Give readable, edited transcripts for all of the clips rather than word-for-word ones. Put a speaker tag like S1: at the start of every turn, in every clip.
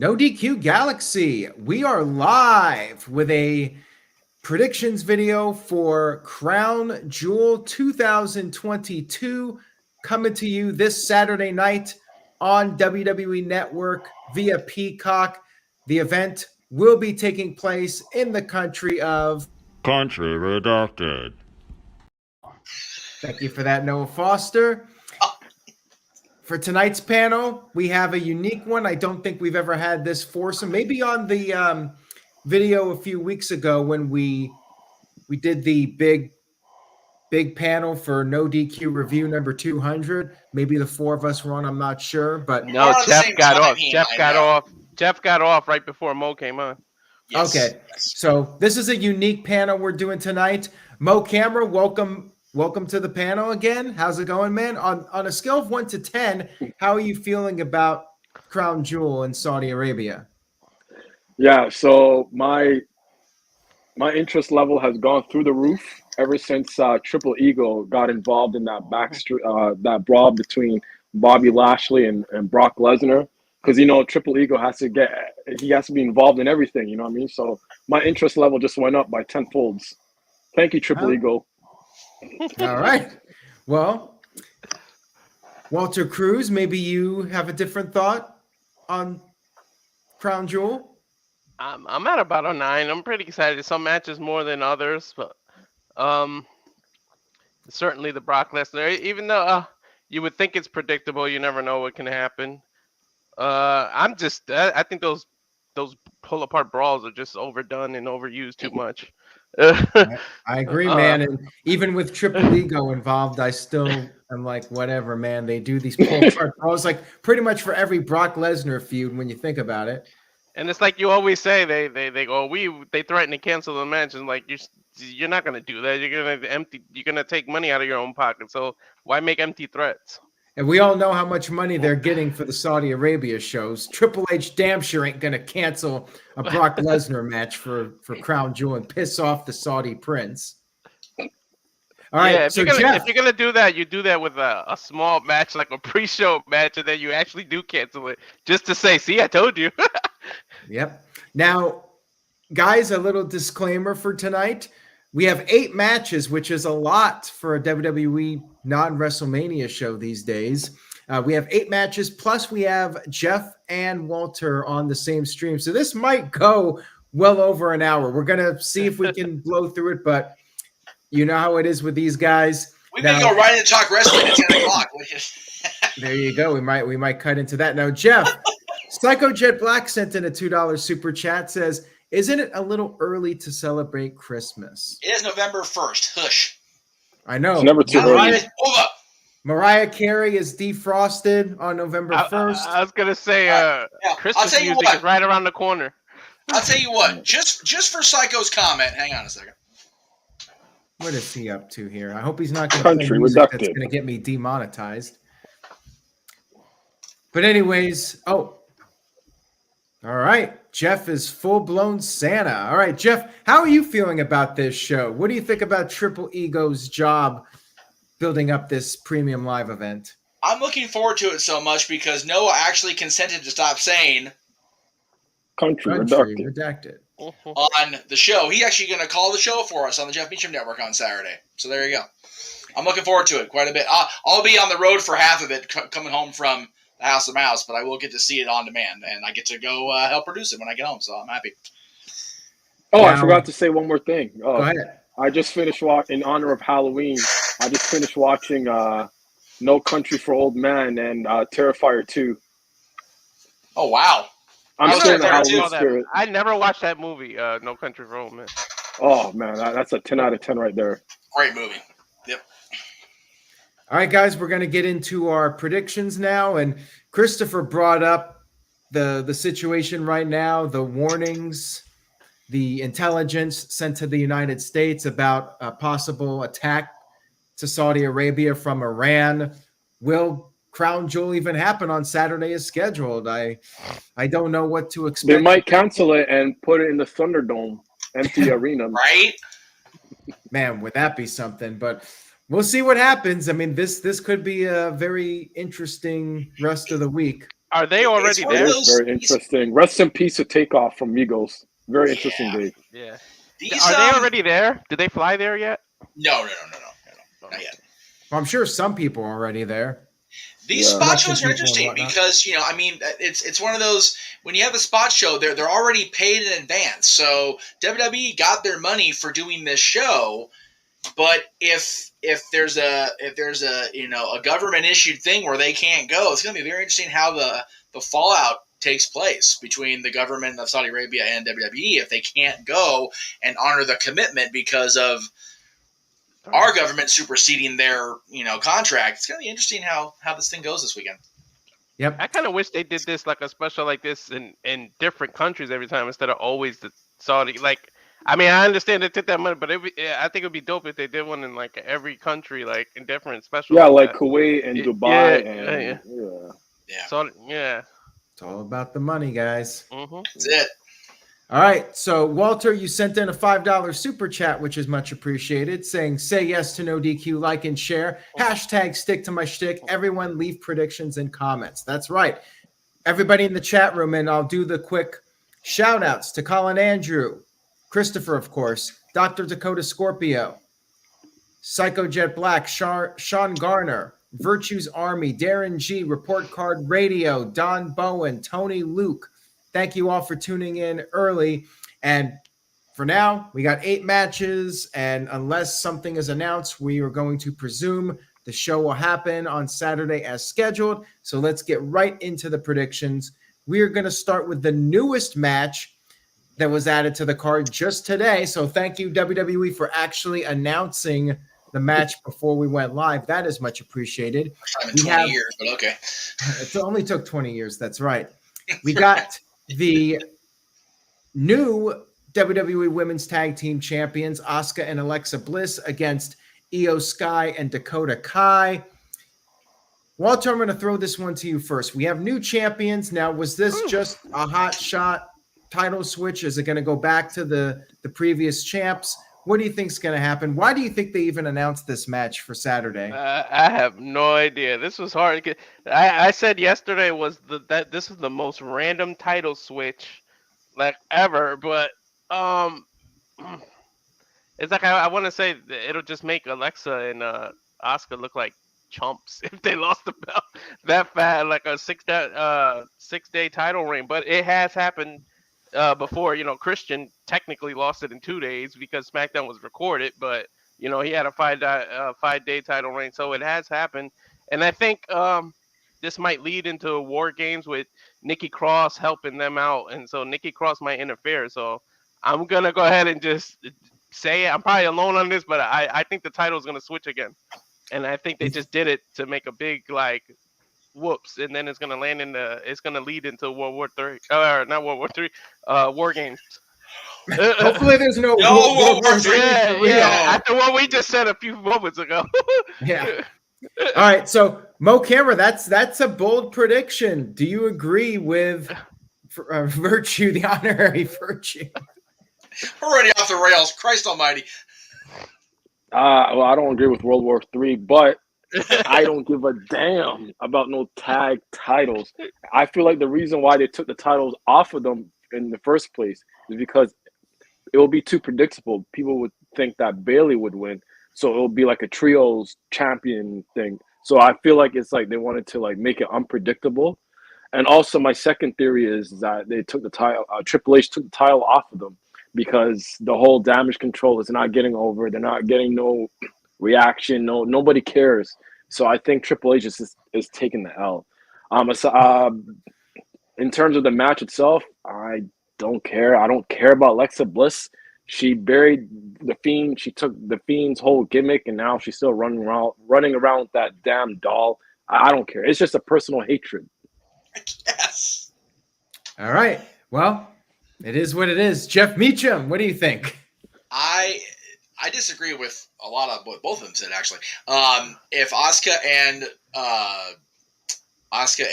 S1: NoDQ Galaxy, we are live with a predictions video for Crown Jewel 2022 coming to you this Saturday night on WWE Network via Peacock. The event will be taking place in the country of
S2: Country Redacted.
S1: Thank you for that, Noah Foster. For tonight's panel, we have a unique one. I don't think we've ever had this foursome. Maybe on the video a few weeks ago when we did the big panel for No DQ review number 200. Maybe the four of us were on. I'm not sure, but
S3: no, Jeff got off. Jeff got off right before Mo came on.
S1: Yes. Okay, so this is a unique panel we're doing tonight. Mo Camera, welcome to the panel again. How's it going, man? On a scale of 1 to 10, how are you feeling about Crown Jewel in Saudi Arabia?
S4: Yeah, so my interest level has gone through the roof ever since Triple Ego got involved in that that brawl between Bobby Lashley and Brock Lesnar. Because Triple Ego has to be involved in everything. You know what I mean? So my interest level just went up by 10 folds. Thank you, Triple Ego.
S1: All right. Well, Walter Cruz, maybe you have a different thought on Crown Jewel?
S3: I'm at about a 9. I'm pretty excited. Some matches more than others, but certainly the Brock Lesnar. Even though you would think it's predictable, you never know what can happen. I think those pull apart brawls are just overdone and overused too much.
S1: I agree, man. And even with Triple Ego involved, I still am like, whatever, man. They do these pull apart brawls like pretty much for every Brock Lesnar feud when you think about it.
S3: And it's like you always say, they go, they threaten to cancel the match, and like you're not gonna do that. You're gonna take money out of your own pocket. So why make empty threats?
S1: And we all know how much money they're getting for the Saudi Arabia shows. Triple H damn sure ain't going to cancel a Brock Lesnar match for Crown Jewel and piss off the Saudi prince. All right,
S3: yeah,
S1: so
S3: if you're going to do that, you do that with a small match, like a pre-show match, and then you actually do cancel it just to say, see, I told you.
S1: Yep. Now, guys, a little disclaimer for tonight. We have 8 matches, which is a lot for a WWE non-WrestleMania show these days. We have 8 matches, plus we have Jeff and Walter on the same stream. So this might go well over an hour. We're going to see if we can blow through it, but you know how it is with these guys.
S5: We may go right into talk wrestling at 10 o'clock.
S1: There you go. We might cut into that. Now, Jeff, Psycho Jet Black sent in a $2 super chat, says, isn't it a little early to celebrate Christmas?
S5: It is November 1st. Hush.
S1: I know.
S4: It's never too early.
S1: Mariah Carey is defrosted on November 1st.
S3: I was going to say Christmas music is right around the corner.
S5: I'll tell you what. Just for Psycho's comment, hang on a second.
S1: What is he up to here? I hope he's not going to play music that's going to get me demonetized. But anyways, all right. Jeff is full-blown Santa. All right, Jeff, how are you feeling about this show? What do you think about Triple Ego's job building up this premium live event?
S5: I'm looking forward to it so much because Noah actually consented to stop saying
S4: Country Redacted
S5: on the show. He's actually going to call the show for us on the Jeff Meacham Network on Saturday. So there you go. I'm looking forward to it quite a bit. I'll be on the road for half of it coming home from House of Mouse, but I will get to see it on demand, and I get to go help produce it when I get home, so I'm happy.
S4: Oh, I forgot to say one more thing.
S1: Go ahead.
S4: I just finished in honor of Halloween. I just finished watching No Country for Old Men and Terrifier 2.
S5: Oh wow!
S4: I'm still in the Halloween spirit.
S3: I never watched that movie, No Country for Old Men.
S4: Oh man, that's a 10 out of 10 right there.
S5: Great movie. Yep.
S1: All right, guys, we're going to get into our predictions now. And Christopher brought up the situation right now, the warnings, the intelligence sent to the United States about a possible attack to Saudi Arabia from Iran. Will Crown Jewel even happen on Saturday as scheduled? I don't know what to expect.
S4: They might cancel it and put it in the Thunderdome, empty arena.
S5: Right?
S1: Man, would that be something? But we'll see what happens. I mean, this could be a very interesting rest of the week.
S3: Are they already
S5: one of
S3: there?
S5: those-
S4: Very interesting. Rest in peace to Takeoff from Migos. Very interesting day.
S3: Yeah.
S5: These,
S3: Are they already there? Did they fly there yet?
S5: No, not yet.
S1: Well, I'm sure some people are already there.
S5: These
S4: Yeah.
S5: spot shows
S1: Production
S5: are
S1: people and
S5: interesting
S1: whatnot.
S5: because I mean, it's one of those when you have a spot show, they're already paid in advance. So WWE got their money for doing this show, but if there's a a government issued thing where they can't go, it's going to be very interesting how the fallout takes place between the government of Saudi Arabia and WWE if they can't go and honor the commitment because of our government superseding their contract. It's going to be interesting how this thing goes this weekend.
S1: Yep.
S3: I kind of wish they did this like a special like this in different countries every time instead of always the Saudi. Like, I mean, I understand they took that money, but I think it'd be dope if they did one in like every country, like in different special.
S4: Yeah, like
S3: that.
S4: Kuwait and
S3: Yeah,
S4: Dubai.
S3: yeah.
S4: And
S5: Yeah,
S3: So yeah.
S1: It's all about the money, guys.
S3: Mm-hmm.
S5: that's it.
S1: All right. So, Walter, you sent in a $5 super chat, which is much appreciated, saying, say yes to NoDQ, like and share. Hashtag stick to my shtick. Everyone leave predictions and comments. That's right. Everybody in the chat room, and I'll do the quick shout outs to Colin Andrew, Christopher, of course, Dr. Dakota Scorpio, Psycho Jet Black, Sean Garner, Virtue's Army, Darren G, Report Card Radio, Don Bowen, Tony Luke. Thank you all for tuning in early. And for now, we got 8 matches. And unless something is announced, we are going to presume the show will happen on Saturday as scheduled. So let's get right into the predictions. We are going to start with the newest match that was added to the card just today. So thank you, WWE, for actually announcing the match before we went live. That is much appreciated.
S5: First time in 20 years, but okay.
S1: It only took 20 years. That's right. We got the new WWE Women's Tag Team Champions, Asuka and Alexa Bliss, against Io Sky and Dakota Kai. Walter, I'm going to throw this one to you first. We have new champions. Now, was this just a hot shot title switch? Is it going to go back to the previous champs? What do you think is going to happen? Why do you think they even announced this match for Saturday?
S3: I have no idea. This was hard. I said yesterday that this was the most random title switch like ever, but it's like I want to say that it'll just make Alexa and Asuka look like chumps if they lost the belt that fast, like a 6-day title reign. But it has happened before. Christian technically lost it in 2 days because SmackDown was recorded, but he had a 5-day title reign, so it has happened. And I think this might lead into War Games with Nikki Cross helping them out, and so Nikki Cross might interfere. So I'm gonna go ahead and just say it. I'm probably alone on this, but I think the title is gonna switch again, and I think they just did it to make a big whoops, and then it's gonna lead into World War III, or not World War III, War Games.
S1: Hopefully, there's no
S5: World War III.
S3: Yeah. After what we just said a few moments ago.
S1: Yeah. All right. So, Mo Camera, that's a bold prediction. Do you agree with Virtue, the honorary Virtue?
S5: We're already off the rails. Christ almighty.
S4: Well, I don't agree with World War III, but I don't give a damn about no tag titles. I feel like the reason why they took the titles off of them in the first place is because it will be too predictable. People would think that Bayley would win, so it will be like a trios champion thing. So I feel like it's like they wanted to make it unpredictable. And also, my second theory is that they took the title. Triple H took the title off of them because the whole damage control is not getting over. They're not getting no reaction. Nobody cares. So I think Triple H is taking the L. In terms of the match itself, I don't care. I don't care about Alexa Bliss. She buried the Fiend. She took the Fiend's whole gimmick, and now she's still running around with that damn doll. I don't care. It's just a personal hatred.
S5: Yes.
S1: All right. Well, it is what it is. Jeff Meacham, what do you think?
S5: I disagree with a lot of what both of them said, actually. If Asuka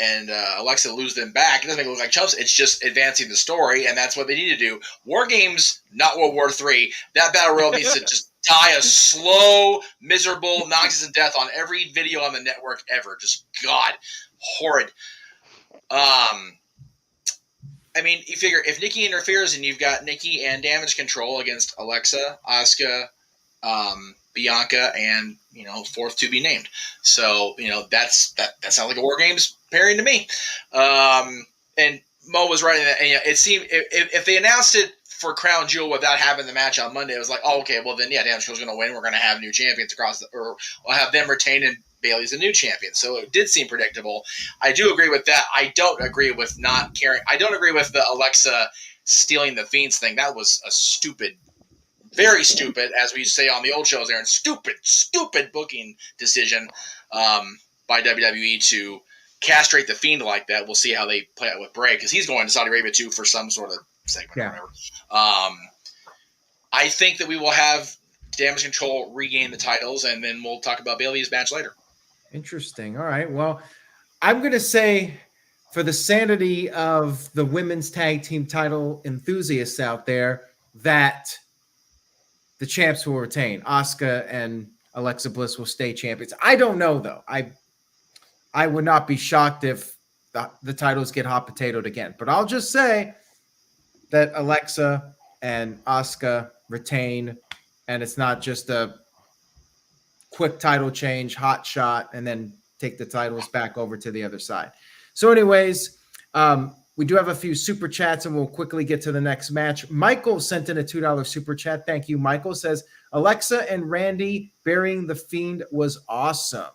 S5: and Alexa lose them back, it doesn't make it look like chumps. It's just advancing the story, and that's what they need to do. War Games, not World War III. That battle royal needs to just die a slow, miserable, non-existent death on every video on the network ever. Just, God, horrid. I mean, you figure if Nikki interferes and you've got Nikki and Damage Control against Alexa, Asuka, Bianca, and fourth to be named. So that sounds like a War Games pairing to me. And Mo was right in that. And, it seemed if they announced it for Crown Jewel without having the match on Monday, it was like, oh, okay, well then Damage Control's going to win. We're going to have new champions or we'll have them retain and Bayley's a new champion. So it did seem predictable. I do agree with that. I don't agree with not caring. I don't agree with the Alexa stealing the Fiends thing. That was a stupid, very stupid, as we say on the old shows, Aaron, stupid booking decision by WWE to castrate the Fiend like that. We'll see how they play out with Bray, because he's going to Saudi Arabia too for some sort of segment or whatever. I think that we will have Damage Control regain the titles, and then we'll talk about Bayley's match later.
S1: Interesting. All right. Well, I'm going to say, for the sanity of the women's tag team title enthusiasts out there, that the champs will retain. Asuka and Alexa Bliss will stay champions. I don't know, though. I would not be shocked if the titles get hot potatoed again. But I'll just say that Alexa and Asuka retain, and it's not just a quick title change, hot shot, and then take the titles back over to the other side. So anyways, we do have a few super chats, and we'll quickly get to the next match. Michael sent in a $2 super chat. Thank you, Michael. Says, Alexa and Randy burying the Fiend was awesome.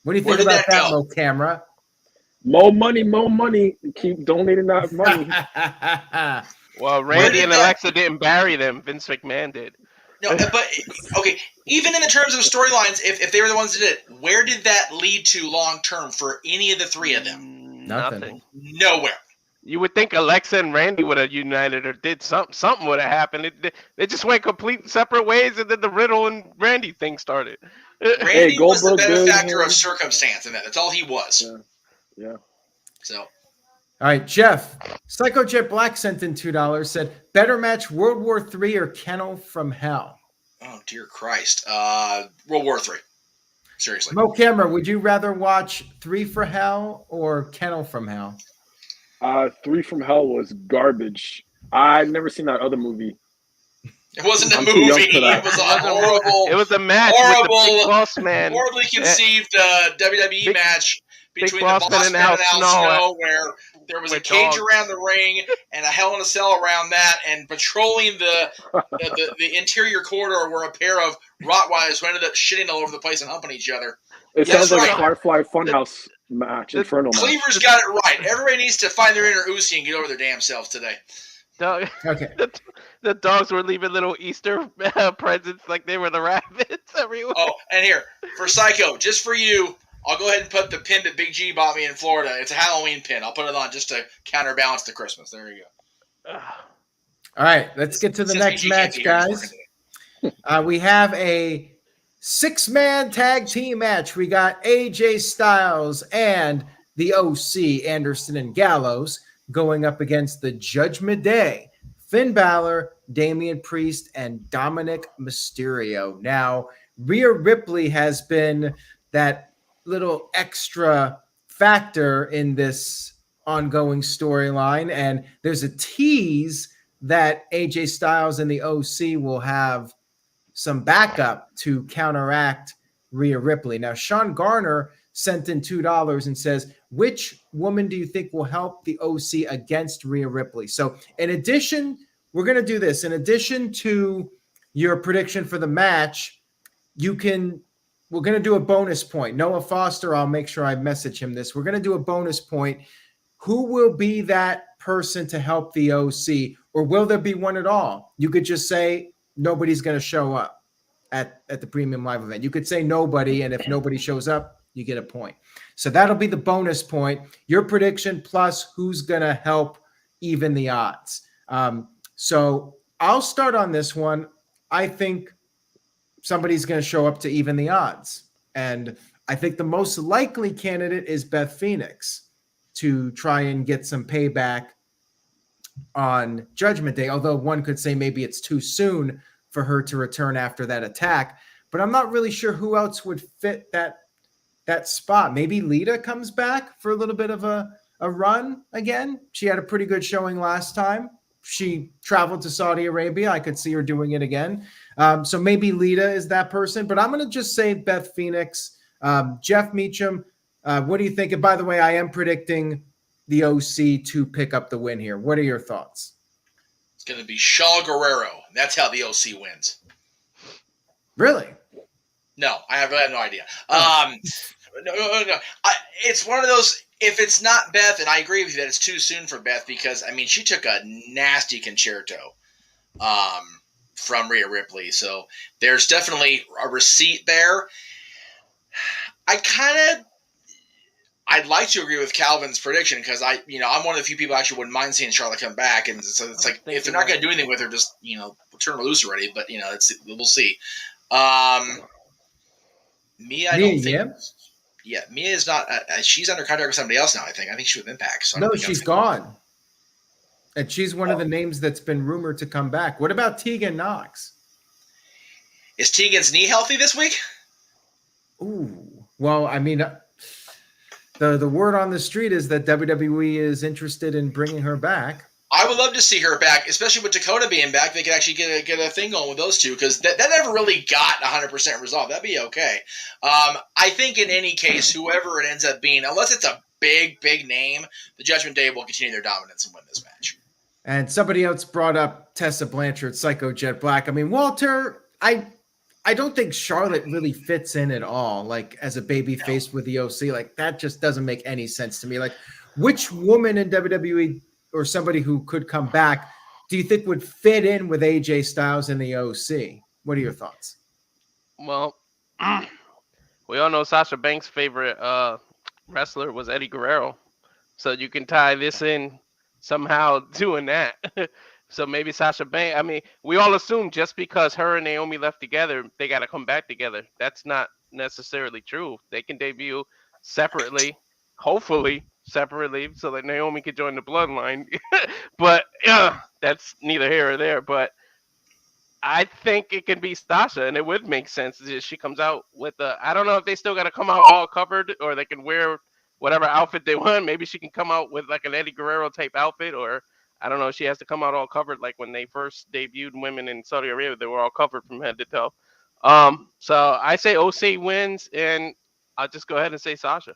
S1: What do you think about that, Mo Camera?
S4: More money. Keep donating that money.
S3: Well, Randy and Alexa didn't bury them. Vince McMahon did.
S5: No, but okay. Even in the terms of storylines, if they were the ones that did it, where did that lead to long term for any of the three of them?
S3: Nothing.
S5: Nowhere.
S3: You would think Alexa and Randy would have united or did something. Something would have happened. They just went complete separate ways, and then the Riddle and Randy thing started.
S5: Randy was the benefactor of circumstance, and that's all he was.
S4: Yeah.
S5: So.
S1: All right, Jeff. Psycho Jet Black sent in $2. Said, better match World War III or Kennel from Hell?
S5: Oh, dear Christ. World War III. Seriously.
S1: Mo Camera, would you rather watch 3 for Hell or Kennel from Hell?
S4: 3 from Hell was garbage. I've never seen that other movie.
S5: It wasn't a movie. It was a horrible.
S3: It was a match with the Big Boss Man.
S5: Horribly conceived WWE match between the Boss Man and Al Snow, where there was a cage around the ring and a Hell in a Cell around that, and patrolling the interior corridor were a pair of Rottweilers who ended up shitting all over the place and humping each other.
S4: It sounds like a Firefly Funhouse match, Inferno match.
S5: Cleaver's got it right. Everybody needs to find their inner Uzi and get over their damn selves today.
S1: Okay.
S3: The dogs were leaving little Easter presents like they were the rabbits everywhere.
S5: Oh, and here, for Psycho, just for you, I'll go ahead and put the pin that Big G bought me in Florida. It's a Halloween pin. I'll put it on just to counterbalance the Christmas. There you go.
S1: All right, let's get to the next match, guys. We have a 6-man tag team match. We got AJ Styles and the OC, Anderson and Gallows, going up against the Judgment Day, Finn Balor, Damian Priest, and Dominic Mysterio. Now, Rhea Ripley has been that little extra factor in this ongoing storyline, and there's a tease that AJ Styles and the OC will have some backup to counteract Rhea Ripley. Now, Sean Garner sent in $2 and says, which woman do you think will help the OC against Rhea Ripley? So in addition, we're going to do this. In addition to your prediction for the match, we're going to do a bonus point. Noah Foster, I'll make sure I message him this. We're going to do a bonus point. Who will be that person to help the OC, or will there be one at all? You could just say nobody's going to show up at the Premium Live event. You could say nobody, and if nobody shows up, you get a point. So that'll be the bonus point. Your prediction plus who's going to help even the odds. So I'll start on this one. I think somebody's going to show up to even the odds. And I think the most likely candidate is Beth Phoenix to try and get some payback on Judgment Day. Although one could say maybe it's too soon for her to return after that attack. But I'm not really sure who else would fit that spot. Maybe Lita comes back for a little bit of a a run again. She had a pretty good showing last time. She traveled to Saudi Arabia. I could see her doing it again. So maybe Lita is that person, but I'm going to just say Beth Phoenix. Jeff Meacham, what do you think? And by the way, I am predicting the OC to pick up the win here. What are your thoughts?
S5: It's going to be Shaw Guerrero. That's how the OC wins.
S1: Really?
S5: No, I have no idea. No. It's one of those. If it's not Beth, and I agree with you that it's too soon for Beth because, I mean, she took a nasty concerto from Rhea Ripley. So there's definitely a receipt there. I'd like to agree with Calvin's prediction because I'm one of the few people who actually wouldn't mind seeing Charlotte come back. And so it's like, if they're not going to do anything with her, just, turn her loose already. But, we'll see. Mia, I don't think. Yeah, Mia is not. She's under contract with somebody else now. I think she's with Impact. So
S1: no, she's gone, and she's one of the names that's been rumored to come back. What about Tegan Knox?
S5: Is Tegan's knee healthy this week?
S1: Ooh, well, I mean, the word on the street is that WWE is interested in bringing her back.
S5: I would love to see her back, especially with Dakota being back. They could actually get a thing going with those two because that never really got 100% resolved. That'd be okay. I think in any case, whoever it ends up being, unless it's a big name, the Judgment Day will continue their dominance and win this match.
S1: And somebody else brought up Tessa Blanchard, Psycho Jet Black. I mean, Walter, I don't think Charlotte really fits in at all, like as a baby face with the OC. Like that just doesn't make any sense to me. Like which woman in WWE or somebody who could come back, do you think would fit in with AJ Styles in the OC? What are your thoughts?
S3: Well, we all know Sasha Banks' favorite wrestler was Eddie Guerrero. So you can tie this in somehow doing that. So maybe Sasha Banks. I mean, we all assume just because her and Naomi left together, they got to come back together. That's not necessarily true. They can debut separately, hopefully separately, so that Naomi could join the bloodline. But that's neither here or there. But I think it can be Sasha, and it would make sense if she comes out with I don't know if they still got to come out all covered, or they can wear whatever outfit they want. Maybe she can come out with like an Eddie Guerrero type outfit, or I don't know. She has to come out all covered, like when they first debuted women in Saudi Arabia, they were all covered from head to toe. So I say OC wins, and I'll just go ahead and say Sasha.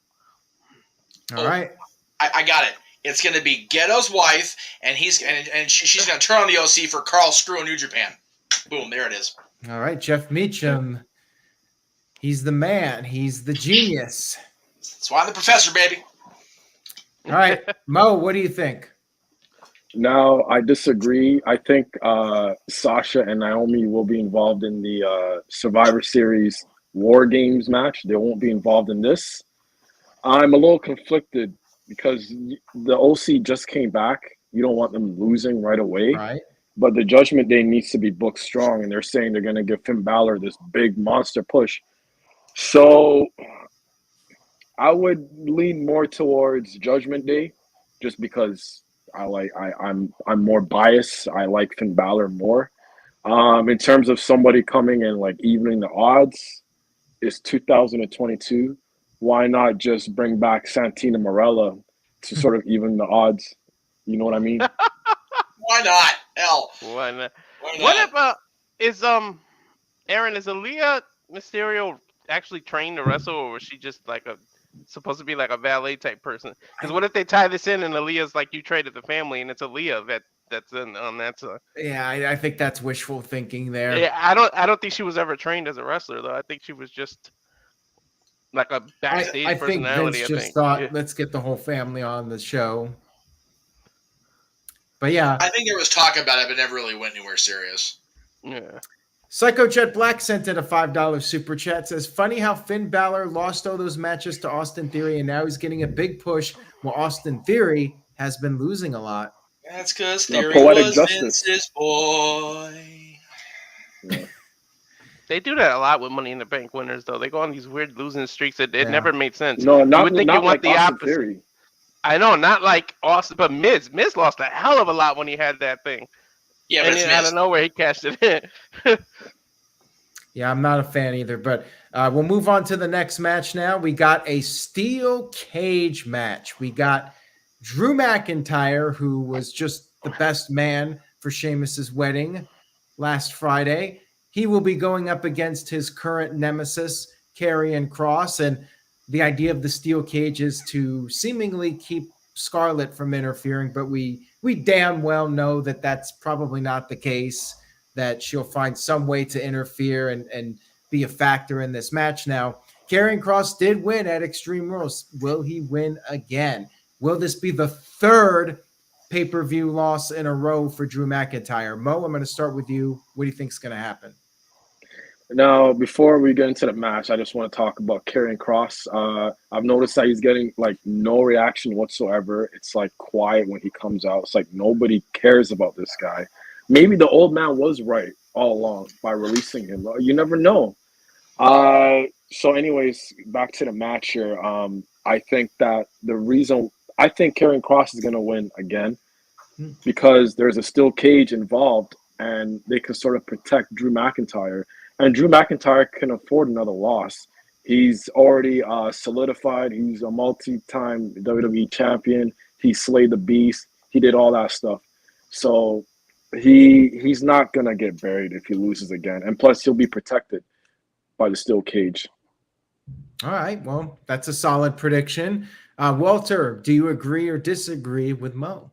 S1: All right.
S5: I got it. It's going to be Ghetto's wife, and she's going to turn on the OC for Carl Screw in New Japan. Boom, there it is.
S1: All right, Jeff Meacham. He's the man. He's the genius.
S5: That's why I'm the professor, baby.
S1: All right, Mo, what do you think?
S4: No, I disagree. I think Sasha and Naomi will be involved in the Survivor Series War Games match. They won't be involved in this. I'm a little conflicted because the OC just came back. You don't want them losing right away.
S1: Right.
S4: But the Judgment Day needs to be booked strong, and they're saying they're going to give Finn Balor this big monster push. So I would lean more towards Judgment Day just because I'm more biased. I like Finn Balor more. In terms of somebody coming and like evening the odds, it's 2022. Why not just bring back Santina Marella to sort of even the odds? You know what I mean?
S5: Why not? Hell.
S3: Why not?
S5: Why not?
S3: What about Aaron? Is Aaliyah Mysterio actually trained to wrestle, or was she just like supposed to be like a valet type person? Because what if they tie this in and Aaliyah's like you traded the family and it's Aaliyah that's on that side?
S1: Yeah, I think that's wishful thinking there.
S3: Yeah, I don't think she was ever trained as a wrestler though. I think she was just like a backstage
S1: I think
S3: personality.
S1: Vince just thought, let's get the whole family on the show. But yeah.
S5: I think there was talk about it, but never really went anywhere serious.
S3: Yeah.
S1: Psycho Jet Black sent in a $5 super chat. Says, funny how Finn Balor lost all those matches to Austin Theory, and now he's getting a big push while Austin Theory has been losing a lot.
S5: That's because Theory
S4: poetic
S5: was
S4: justice.
S5: Vince's boy.
S4: Yeah.
S3: They do that a lot with Money in the Bank winners, though. They go on these weird losing streaks. It
S1: Yeah.
S3: never made sense.
S4: No,
S3: You
S4: not,
S3: would think
S4: not
S3: you want
S4: like
S3: the
S4: Austin
S3: opposite.
S4: Theory.
S3: I know, not like Austin, but Miz. Miz lost a hell of a lot when he had that thing.
S5: Yeah, but
S3: And
S5: it's
S3: then out
S5: Miz.
S3: of nowhere, he cashed it in.
S1: Yeah, I'm not a fan either, but we'll move on to the next match now. We got a steel cage match. We got Drew McIntyre, who was just the best man for Sheamus's wedding last Friday, he will be going up against his current nemesis, Karrion Kross. And the idea of the steel cage is to seemingly keep Scarlett from interfering, but we damn well know that that's probably not the case, that she'll find some way to interfere and be a factor in this match. Now, Karrion Kross did win at Extreme Rules. Will he win again? Will this be the third pay-per-view loss in a row for Drew McIntyre? Mo, I'm going to start with you. What do you think is going to happen?
S4: Now, before we get into the match, I just want to talk about Karrion Kross. I've noticed that he's getting like no reaction whatsoever. It's like quiet when he comes out. It's like nobody cares about this guy. Maybe the old man was right all along by releasing him. You never know. So anyways, back to the match here. I think that I think Karrion Kross is going to win again because there's a steel cage involved and they can sort of protect Drew McIntyre. And Drew McIntyre can afford another loss. He's already solidified. He's a multi-time WWE champion. He slayed the beast. He did all that stuff. So he's not going to get buried if he loses again. And plus, he'll be protected by the steel cage.
S1: All right. Well, that's a solid prediction. Walter, do you agree or disagree with Mo?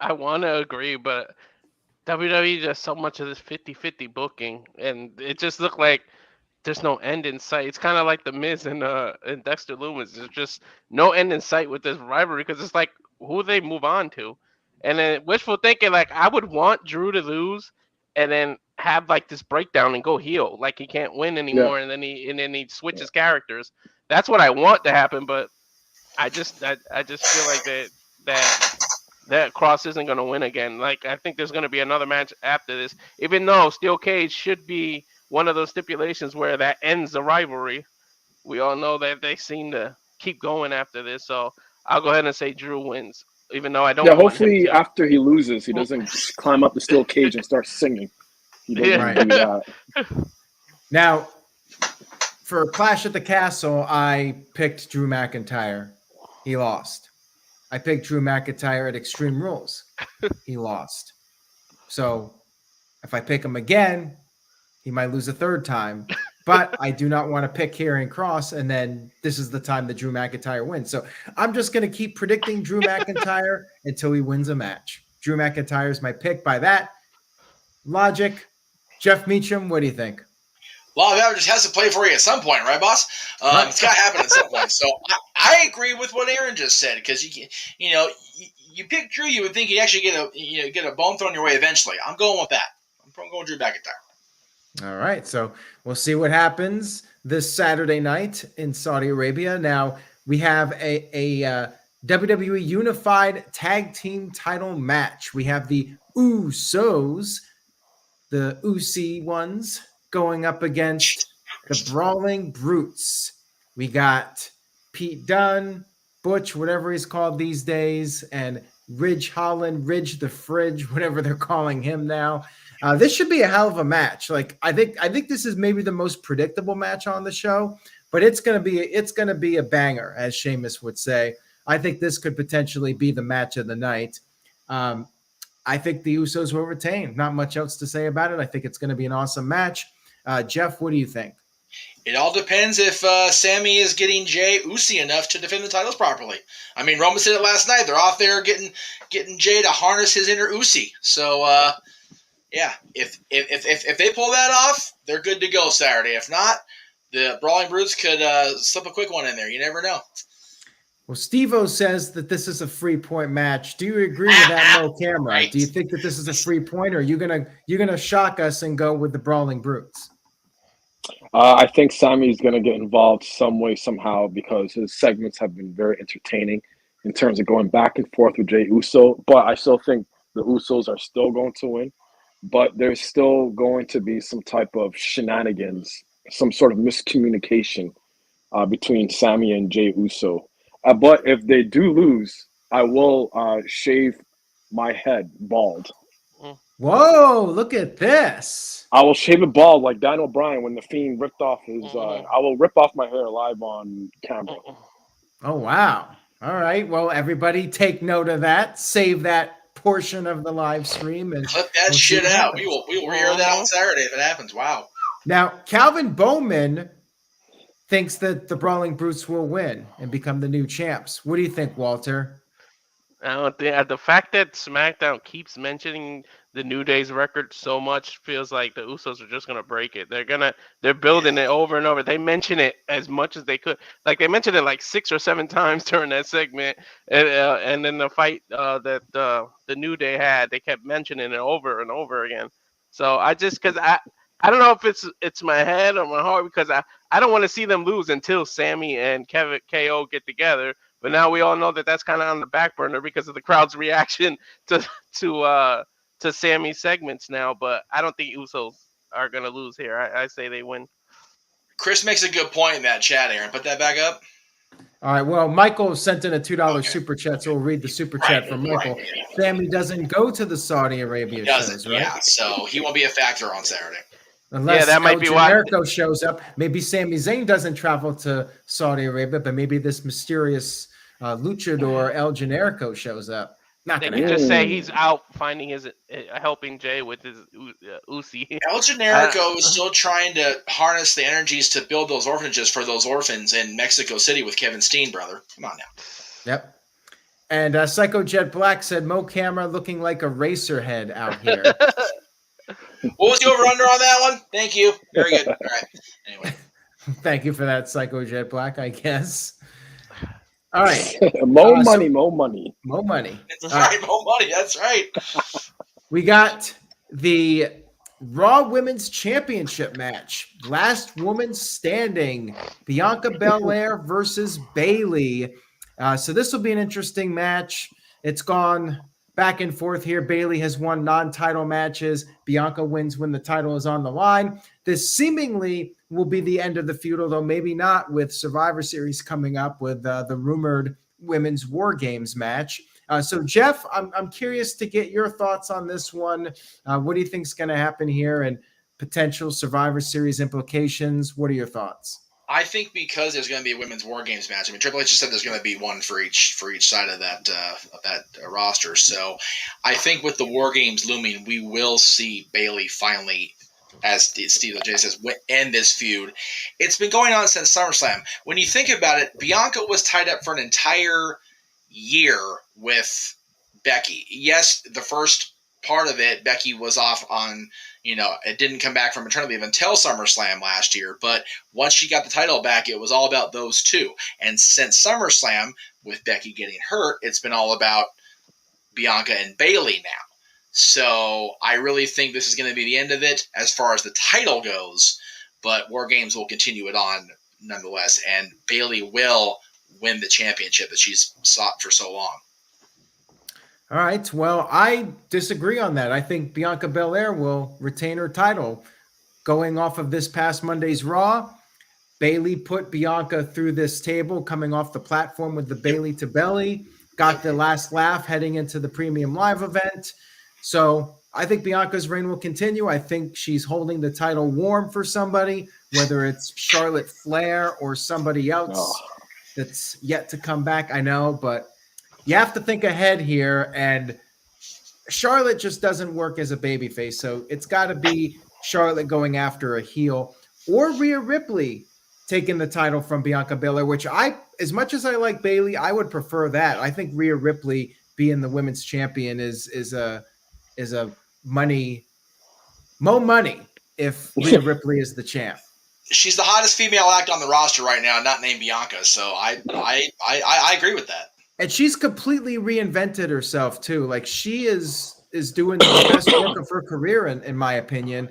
S3: I want to agree, but WWE does so much of this 50-50 booking, and it just looked like there's no end in sight. It's kind of like The Miz and Dexter Lumis. There's just no end in sight with this rivalry because it's like, who they move on to? And then wishful thinking, like, I would want Drew to lose and then have like this breakdown and go heel, like he can't win anymore, and then he switches characters. That's what I want to happen, but I just feel like that Kross isn't going to win again. Like, I think there's going to be another match after this, even though steel cage should be one of those stipulations where that ends the rivalry. We all know that they seem to keep going after this, so I'll go ahead and say Drew wins, even though I don't.
S4: Yeah, hopefully after he loses, he doesn't climb up the steel cage and start singing. He doesn't do that.
S1: Now, for Clash at the Castle, I picked Drew McIntyre. He lost. I picked Drew McIntyre at Extreme Rules. He lost. So if I pick him again, he might lose a third time. But I do not want to pick Karrion Kross, and then this is the time that Drew McIntyre wins. So I'm just going to keep predicting Drew McIntyre until he wins a match. Drew McIntyre is my pick by that logic. Jeff Meacham, what do you think?
S5: Law of Averages has to play for you at some point, right, boss? It's got to happen at some point. So I agree with what Aaron just said because you pick Drew, you would think you'd actually get a bone thrown your way eventually. I'm going with that. I'm going Drew McIntyre.
S1: All right, so we'll see what happens this Saturday night in Saudi Arabia. Now we have a WWE Unified Tag Team Title match. We have the Usos, the Usi ones, going up against the Brawling Brutes. We got Pete Dunne, Butch, whatever he's called these days, and Ridge Holland, Ridge the Fridge, whatever they're calling him now. This should be a hell of a match. Like I think this is maybe the most predictable match on the show, but it's gonna be a banger, as Sheamus would say. I think this could potentially be the match of the night. I think the Usos will retain. Not much else to say about it. I think it's going to be an awesome match. Jeff, what do you think?
S5: It all depends if Sammy is getting Jay Usi enough to defend the titles properly. I mean, Roman said it last night. They're off there getting Jay to harness his inner Usi. So, yeah, if they pull that off, they're good to go Saturday. If not, the Brawling Brutes could slip a quick one in there. You never know.
S1: Well, Steve-O says that this is a 3-point match. Do you agree with that, no camera?
S5: Right.
S1: Do you think that this is a 3-point, or are you gonna shock us and go with the Brawling Brutes?
S4: I think Sammy's going to get involved some way, somehow, because his segments have been very entertaining in terms of going back and forth with Jey Uso. But I still think the Usos are still going to win. But there's still going to be some type of shenanigans, some sort of miscommunication between Sammy and Jey Uso. But if they do lose, I will shave my head bald.
S1: Whoa, look at this.
S4: I will shave it bald like Daniel Bryan when The Fiend ripped off his I will rip off my hair live on camera.
S1: Oh, wow. All right. Well, everybody take note of that. Save that portion of the live stream and
S5: Clip that
S1: we'll see
S5: shit
S1: what
S5: out.
S1: happens.
S5: We will hear that on Saturday if it happens. Wow.
S1: Now, Calvin Bowman thinks that the Brawling Brutes will win and become the new champs. What do you think, Walter?
S3: I don't think the fact that SmackDown keeps mentioning the New Day's record so much feels like the Usos are just gonna break it. They're building it over and over. They mention it as much as they could. Like they mentioned it like 6 or 7 times during that segment, and then the fight that the New Day had, they kept mentioning it over and over again. So I just because I don't know if it's my head or my heart because I don't want to see them lose until Sammy and Kevin KO get together. But now we all know that that's kind of on the back burner because of the crowd's reaction to Sammy's segments now. But I don't think Usos are gonna lose here. I say they win.
S5: Chris makes a good point in that chat, Aaron. Put that back up.
S1: All right. Well, Michael sent in a $2
S5: Okay.
S1: super chat, so we'll read the super chat from Michael.
S5: Right.
S1: Sammy doesn't go to the Saudi Arabia
S5: He doesn't,
S1: shows, right?
S5: yeah. So he won't be a factor on Saturday.
S1: Unless
S3: that might
S1: El
S3: be why.
S1: Generico shows up. Maybe Sami Zayn doesn't travel to Saudi Arabia, but maybe this mysterious luchador El Generico shows up. Not
S3: They
S1: gonna
S3: can
S1: happen.
S3: just say he's out finding his helping Jay with his Uzi.
S5: El Generico is still trying to harness the energies to build those orphanages for those orphans in Mexico City with Kevin Steen, brother. Come on now.
S1: Yep. And Psycho Jet Black said Mo Camera looking like a racer head out here.
S5: What was the over-under on that one? Thank you. Very good. All right. Anyway.
S1: Thank you for that, Psycho Jet Black, I guess. All right.
S4: More money,
S1: so-
S4: more money.
S1: More money.
S5: That's
S1: All
S5: right. More money. That's right.
S1: We got the Raw Women's Championship match. Last woman standing. Bianca Belair versus Bayley. So this will be an interesting match. It's gone back and forth here. Bayley has won non-title matches. Bianca wins when the title is on the line. This seemingly will be the end of the feud, although maybe not, with Survivor Series coming up with the rumored Women's War Games match. So, Jeff, I'm curious to get your thoughts on this one. What do you think is going to happen here and potential Survivor Series implications? What are your thoughts?
S5: I think because there's going to be a women's war games match. I mean, Triple H said there's going to be one for each side of that roster. So, I think with the war games looming, we will see Bayley finally, as Steve J says, end this feud. It's been going on since SummerSlam. When you think about it, Bianca was tied up for an entire year with Becky. Yes, the first part of it, Becky was off on. It didn't come back from maternity leave until SummerSlam last year. But once she got the title back, it was all about those two. And since SummerSlam, with Becky getting hurt, it's been all about Bianca and Bayley now. So I really think this is going to be the end of it as far as the title goes. But War Games will continue it on nonetheless. And Bayley will win the championship that she's sought for so long.
S1: All right. Well, I disagree on that. I think Bianca Belair will retain her title. Going off of this past Monday's Raw, Bayley put Bianca through this table, coming off the platform with the Bayley to belly, got the last laugh heading into the premium live event. So I think Bianca's reign will continue. I think she's holding the title warm for somebody, whether it's Charlotte Flair or somebody else that's yet to come back. I know, but you have to think ahead here, and Charlotte just doesn't work as a babyface, so it's got to be Charlotte going after a heel or Rhea Ripley taking the title from Bianca Belair, which as much as I like Bayley, I would prefer that. I think Rhea Ripley being the women's champion is a money if Rhea Ripley is the champ.
S5: She's the hottest female act on the roster right now, not named Bianca. So I agree with that.
S1: And she's completely reinvented herself too. Like she is doing the best work of her career, in my opinion.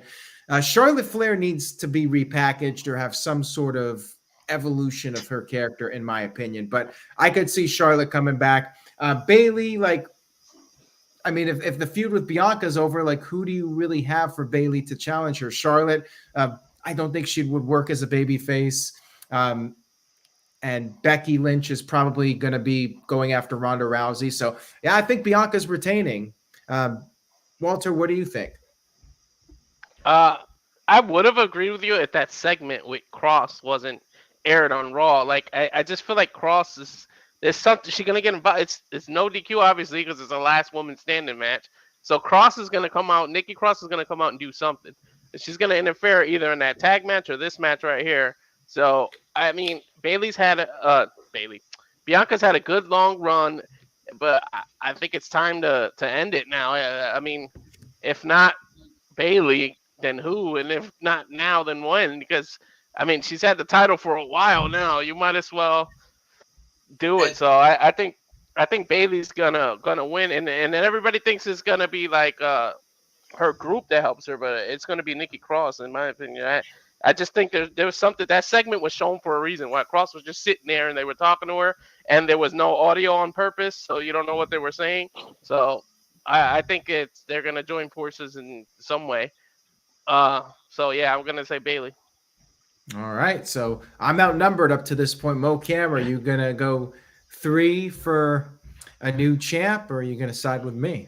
S1: Charlotte Flair needs to be repackaged or have some sort of evolution of her character, in my opinion. But I could see Charlotte coming back. Bayley, if the feud with Bianca is over, like who do you really have for Bayley to challenge her? Charlotte, I don't think she would work as a babyface. And Becky Lynch is probably going to be going after Ronda Rousey. So, yeah, I think Bianca's retaining. Walter, what do you think?
S3: I would have agreed with you if that segment with Kross wasn't aired on Raw. Like, I just feel like Kross is there's something she's gonna get involved. It's no DQ obviously because it's a last woman standing match. So Cross is gonna come out. Nikki Cross is gonna come out and do something. And she's gonna interfere either in that tag match or this match right here. So I mean, Bianca's had a good long run, but I think it's time to end it now. I mean, if not Bayley, then who? And if not now, then when? Because I mean, she's had the title for a while now. You might as well do it. So I think Bayley's gonna win, and then everybody thinks it's gonna be like her group that helps her, but it's gonna be Nikki Cross, in my opinion. I just think there was something, that segment was shown for a reason. Why Cross was just sitting there and they were talking to her, and there was no audio on purpose, so you don't know what they were saying. So I think they're gonna join forces in some way. So yeah, I'm gonna say Bayley.
S1: All right, so I'm outnumbered up to this point. Mo Cam, are you gonna go 3 for a new champ, or are you gonna side with me?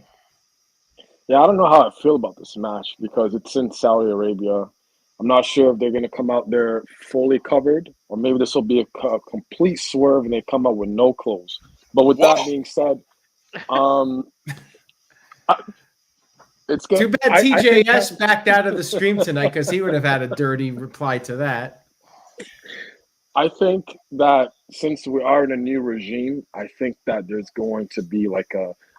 S4: Yeah, I don't know how I feel about this match because it's in Saudi Arabia. I'm not sure if they're going to come out there fully covered, or maybe this will be a complete swerve and they come out with no clothes. But with that being said, it's good.
S1: Too bad TJS backed out of the stream tonight because he would have had a dirty reply to that.
S4: I think that since we are in a new regime, I think that there's going to be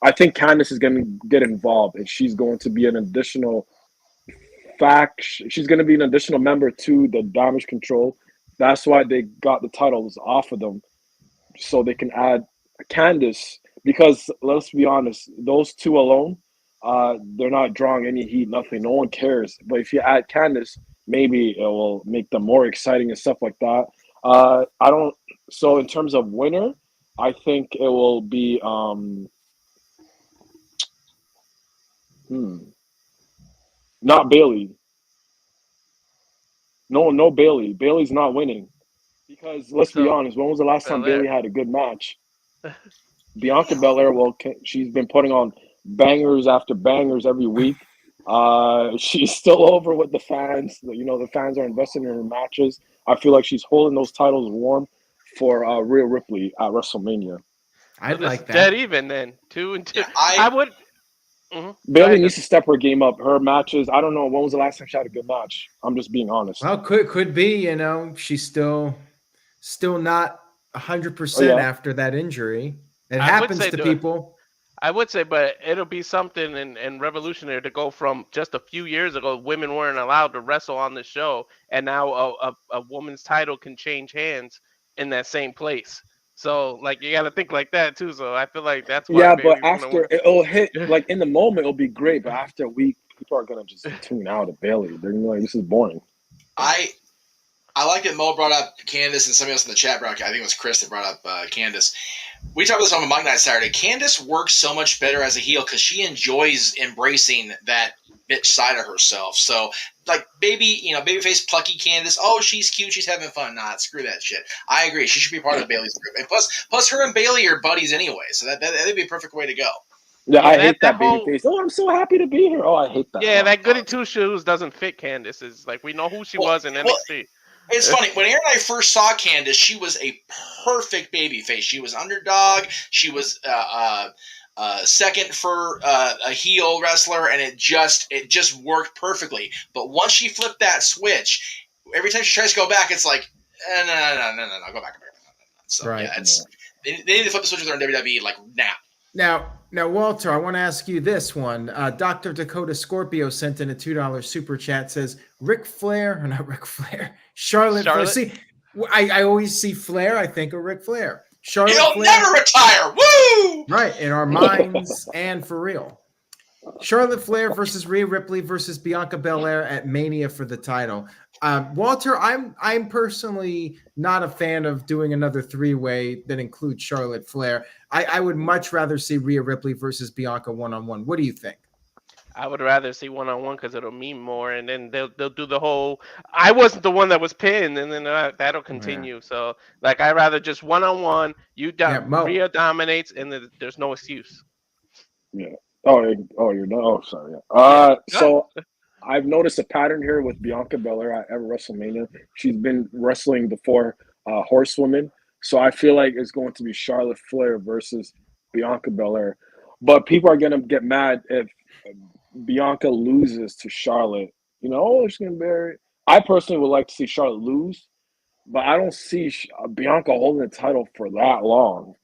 S4: I think Candice is going to get involved, and she's going to be an additional she's going to be an additional member to the Damage Control. That's why they got the titles off of them, so they can add Candice, because let's be honest, those two alone, they're not drawing any heat, nothing. No one cares. But if you add Candice, maybe it will make them more exciting and stuff like that. So in terms of winner, I think it will be not Bayley. No Bayley. Bayley's not winning. Because let's be honest, when was the last time Bayley had a good match? Bianca Belair, she's been putting on bangers after bangers every week. She's still over with the fans. The fans are invested in her matches. I feel like she's holding those titles warm for Rhea Ripley at WrestleMania.
S1: I'd like that.
S3: Dead even then, 2 and 2.
S5: Yeah,
S3: I would.
S4: Bayley needs to step her game up. Her matches, I don't know when was the last time she had a good match. I'm just being honest.
S1: Well, could be. She's still not 100% after that injury. It happens to people.
S3: I would say, but it'll be something and revolutionary to go from just a few years ago, women weren't allowed to wrestle on the show, and now a woman's title can change hands in that same place. So, you got to think like that, too. So, I feel like that's why.
S4: Yeah, but after it'll hit, in the moment, it'll be great. But after a week, people are going to just tune out of Bayley. They're going to be like, this is boring.
S5: I like that Mo brought up Candice, and somebody else in the chat brought, I think it was Chris that brought up Candice. We talked about this on Monday Night Saturday. Candice works so much better as a heel because she enjoys embracing that bitch side of herself. So, babyface plucky Candice, she's cute, she's having fun. Nah, screw that shit. I agree. She should be part of Bayley's group. And plus her and Bayley are buddies anyway, so that'd be a perfect way to go.
S4: Yeah, I hate that babyface. I'm so happy to be here. I hate that.
S3: Yeah, that goody two shoes doesn't fit Candice. It's we know who she was in NXT.
S5: It's funny. When Aaron and I first saw Candice, she was a perfect babyface. She was underdog. She was second for a heel wrestler, and it just worked perfectly. But once she flipped that switch, every time she tries to go back, it's like, no, go back. So
S1: right.
S5: Yeah, they need to flip the switch with her in WWE now.
S1: Now, Walter, I want to ask you this one. Dr. Dakota Scorpio sent in a $2 super chat. Says Charlotte Flair. See, I always see Flair. I think of Ric Flair. Charlotte
S5: He'll never retire. Woo!
S1: Right, in our minds and for real. Charlotte Flair versus Rhea Ripley versus Bianca Belair at Mania for the title. Walter, I'm personally not a fan of doing another 3-way that includes Charlotte Flair. I would much rather see Rhea Ripley versus Bianca one-on-one. What do you think?
S3: I would rather see one-on-one because it'll mean more, and then they'll do the whole. I wasn't the one that was pinned, and then that'll continue. Yeah. So I'd rather just one-on-one. Rhea dominates, and there's no excuse.
S4: Yeah. You're not. Oh, sorry. Yeah. So I've noticed a pattern here with Bianca Belair at every WrestleMania. She's been wrestling the 4 horsewomen. So I feel like it's going to be Charlotte Flair versus Bianca Belair. But people are going to get mad if Bianca loses to Charlotte. She's going to bury it. I personally would like to see Charlotte lose, but I don't see Bianca holding the title for that long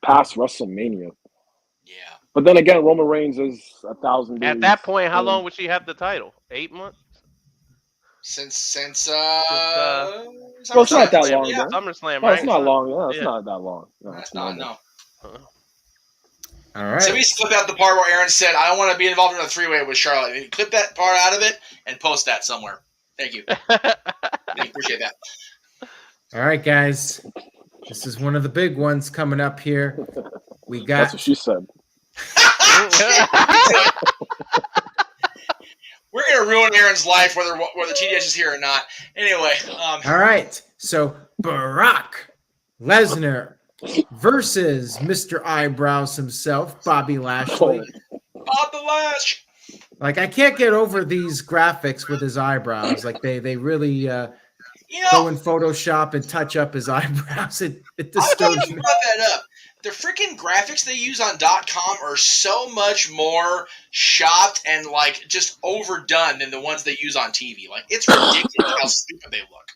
S4: past WrestleMania.
S5: Yeah.
S4: But then again, Roman Reigns is 1,000 days.
S3: At that point, how long would she have the title? 8 months?
S5: Since
S4: Well, it's not that long,
S5: yeah.
S4: though.
S3: SummerSlam,
S4: No,
S3: right?
S4: it's not long. No, it's
S3: Yeah.
S4: not that long. No,
S5: That's
S4: it's
S5: not,
S4: normal.
S5: no.
S1: All right.
S5: So we clip out the part where Aaron said, I don't want to be involved in a three-way with Charlotte. And clip that part out of it and post that somewhere. Thank you. I appreciate that.
S1: All right, guys. This is one of the big ones coming up here. We got.
S4: That's what she said.
S5: We're going to ruin Aaron's life whether TDS is here or not. Anyway.
S1: All right. So Brock Lesnar versus Mr. Eyebrows himself, Bobby Lashley.
S5: Bob the Lash.
S1: Like, I can't get over these graphics with his eyebrows. Like, they really go in Photoshop and touch up his eyebrows. It
S5: I
S1: disturbs
S5: thought you
S1: me.
S5: brought that up. The freaking graphics they use on .com are so much more shopped and like just overdone than the ones they use on TV. Like, it's ridiculous how stupid they look.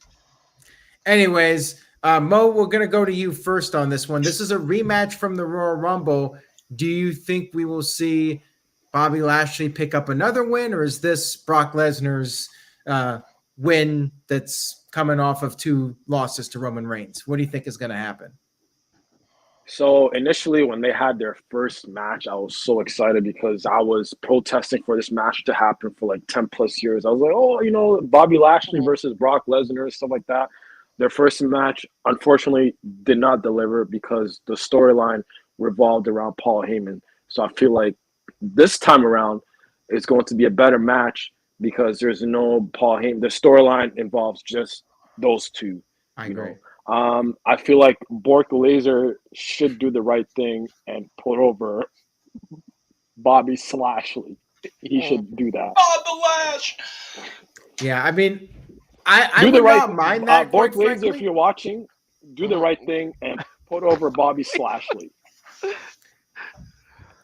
S1: Anyways, Mo, we're going to go to you first on this one. This is a rematch from the Royal Rumble. Do you think we will see Bobby Lashley pick up another win, or is this Brock Lesnar's win that's coming off of 2 losses to Roman Reigns? What do you think is going to happen?
S4: So initially, when they had their first match, I was so excited because I was protesting for this match to happen for like 10 plus years. I was like, Bobby Lashley versus Brock Lesnar, stuff like that. Their first match, unfortunately, did not deliver because the storyline revolved around Paul Heyman. So I feel like this time around, it's going to be a better match because there's no Paul Heyman. The storyline involves just those two.
S1: I agree.
S4: I feel like Bork Laser should do the right thing and put over Bobby Lashley. He should do that.
S5: Bob the Lash.
S1: Yeah, I mean, I
S4: Do
S1: would
S4: the right
S1: not mind that.
S4: Bork
S1: quite
S4: Laser, if
S1: frankly.
S4: you're watching, do the right thing and put over Bobby Lashley.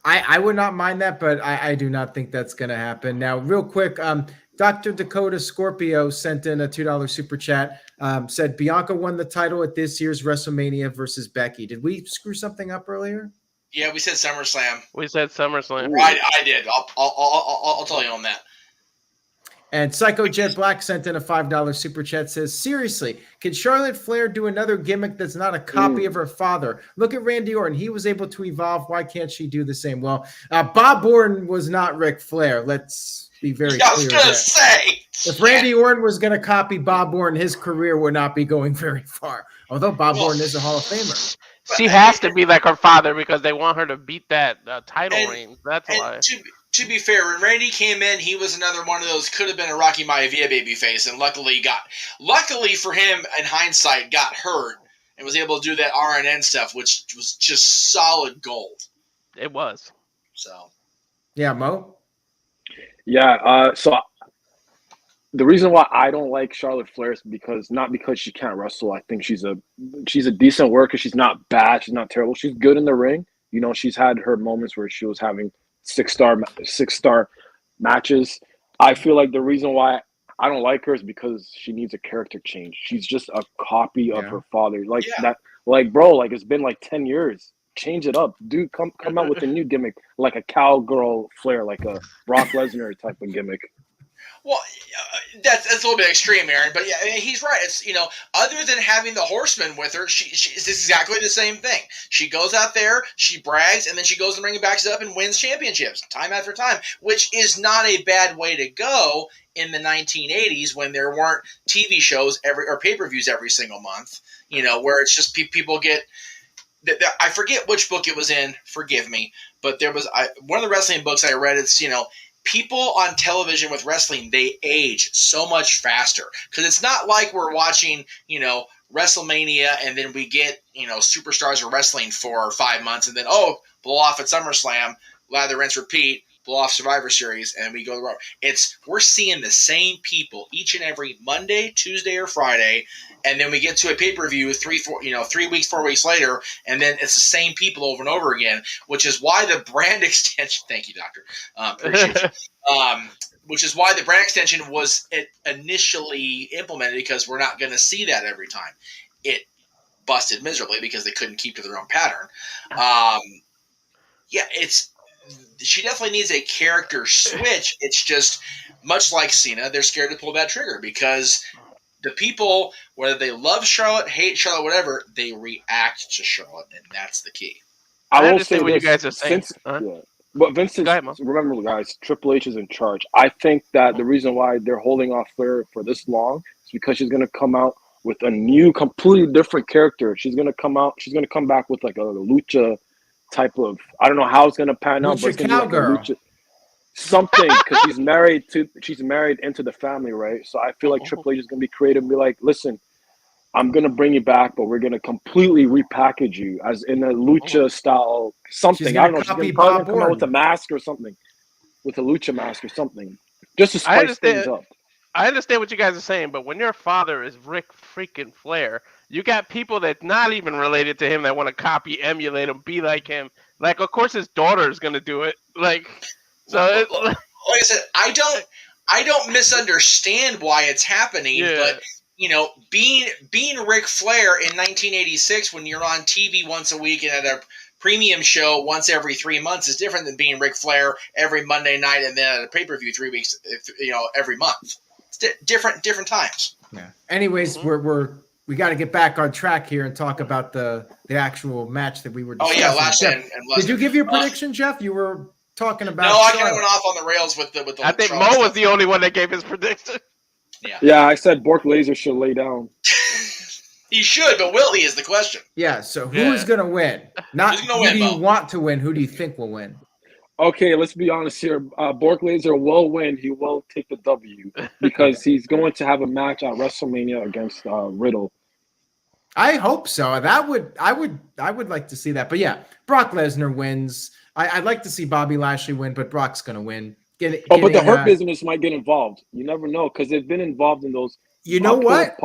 S1: I would not mind that, but I do not think that's going to happen. Now, real quick, Dr. Dakota Scorpio sent in a $2 super chat, said Bianca won the title at this year's WrestleMania versus Becky. Did we screw something up earlier?
S5: Yeah, we said SummerSlam.
S3: We said SummerSlam.
S5: I did. I'll tell you on that.
S1: And Psycho Jet Black sent in a $5 super chat, says, seriously, can Charlotte Flair do another gimmick that's not a copy of her father? Look at Randy Orton. He was able to evolve. Why can't she do the same? Well, Bob Orton was not Ric Flair. Let's be very clear.
S5: I was going to say.
S1: If Randy Orton was going to copy Bob Orton, his career would not be going very far. Although Bob Orton is a Hall of Famer.
S3: She has to be like her father because they want her to beat that title reign. That's why.
S5: To be fair, when Randy came in, he was another one of those could have been a Rocky Maivia babyface, and luckily for him, in hindsight, got hurt and was able to do that RNN stuff, which was just solid gold.
S3: It was.
S5: So.
S1: Yeah, Mo?
S4: Yeah, so the reason why I don't like Charlotte Flair is not because she can't wrestle. I think she's a decent worker. She's not bad. She's not terrible. She's good in the ring. She's had her moments where she was having six-star matches. I feel like the reason why I don't like her is because she needs a character change. She's just a copy of her father. It's been like 10 years. Change it up. Dude, come out with a new gimmick, like a cowgirl Flair, like a Brock Lesnar type of gimmick.
S5: Well, that's a little bit extreme, Aaron, but yeah, he's right. It's other than having the Horseman with her, it's exactly the same thing. She goes out there, she brags, and then she goes and ring and backs it up and wins championships time after time, which is not a bad way to go in the 1980s when there weren't TV shows or pay-per-views every single month. Where it's just people get. I forget which book it was in. Forgive me, but there was one of the wrestling books I read. It's people on television with wrestling, they age so much faster because it's not like we're watching, WrestleMania and then we get, superstars of wrestling for 5 months and then, blow off at SummerSlam, lather, rinse, repeat, pull off Survivor Series, and we go to the road. We're seeing the same people each and every Monday, Tuesday, or Friday, and then we get to a pay-per-view 3 weeks, 4 weeks later, and then it's the same people over and over again, which is why the brand extension. Thank you, Doctor. Appreciate you. Which is why the brand extension was initially implemented, because we're not going to see that every time. It busted miserably because they couldn't keep to their own pattern. She definitely needs a character switch. It's just much like Cena, they're scared to pull that trigger because the people, whether they love Charlotte, hate Charlotte, whatever, they react to Charlotte, and that's the key.
S3: I understand what you guys are saying.
S4: But Vince, remember, guys, Triple H is in charge. I think that the reason why they're holding off Flair for this long is because she's going to come out with a new, completely different character. She's going to come back with like a lucha type of, I don't know how it's going to pan out, but it's going to be like a lucha something, because she's married into the family, right? So I feel like Triple H is going to be creative and be like, listen, I'm going to bring you back, but we're going to completely repackage you as in a lucha style something. I don't know. She's going to probably come out with a mask or something, with a lucha mask or something, just to spice things up.
S3: I understand what you guys are saying, but when your father is Ric freaking Flair, you got people that's not even related to him that want to copy, emulate him, be like him. Like, of course, his daughter is going to do it. Like, so
S5: like I said, I don't misunderstand why it's happening, but. You know, being Ric Flair in 1986 when you're on TV once a week and at a premium show once every 3 months is different than being Ric Flair every Monday night and then at a pay-per-view 3 weeks, every month. It's different times.
S1: Yeah. Anyways, we got to get back on track here and talk about the actual match that we were discussing.
S5: Lashley and Lesnar.
S1: Did you give your prediction, Jeff? You were talking about.
S5: No, I kind of went off on the rails with the.
S3: I think Mo was the only one that gave his prediction.
S4: Yeah, I said Bork Laser should lay down.
S5: He should, but will he is the question.
S1: Yeah, so who's going to win? Not who do you want to win, who do you think will win?
S4: Okay, let's be honest here. Bork Laser will win. He will take the W because he's going to have a match at WrestleMania against Riddle.
S1: I hope so. I would like to see that. But yeah, Brock Lesnar wins. I'd like to see Bobby Lashley win, but Brock's going to win.
S4: But the Hurt Business might get involved. You never know because they've been involved in those.
S1: You know what?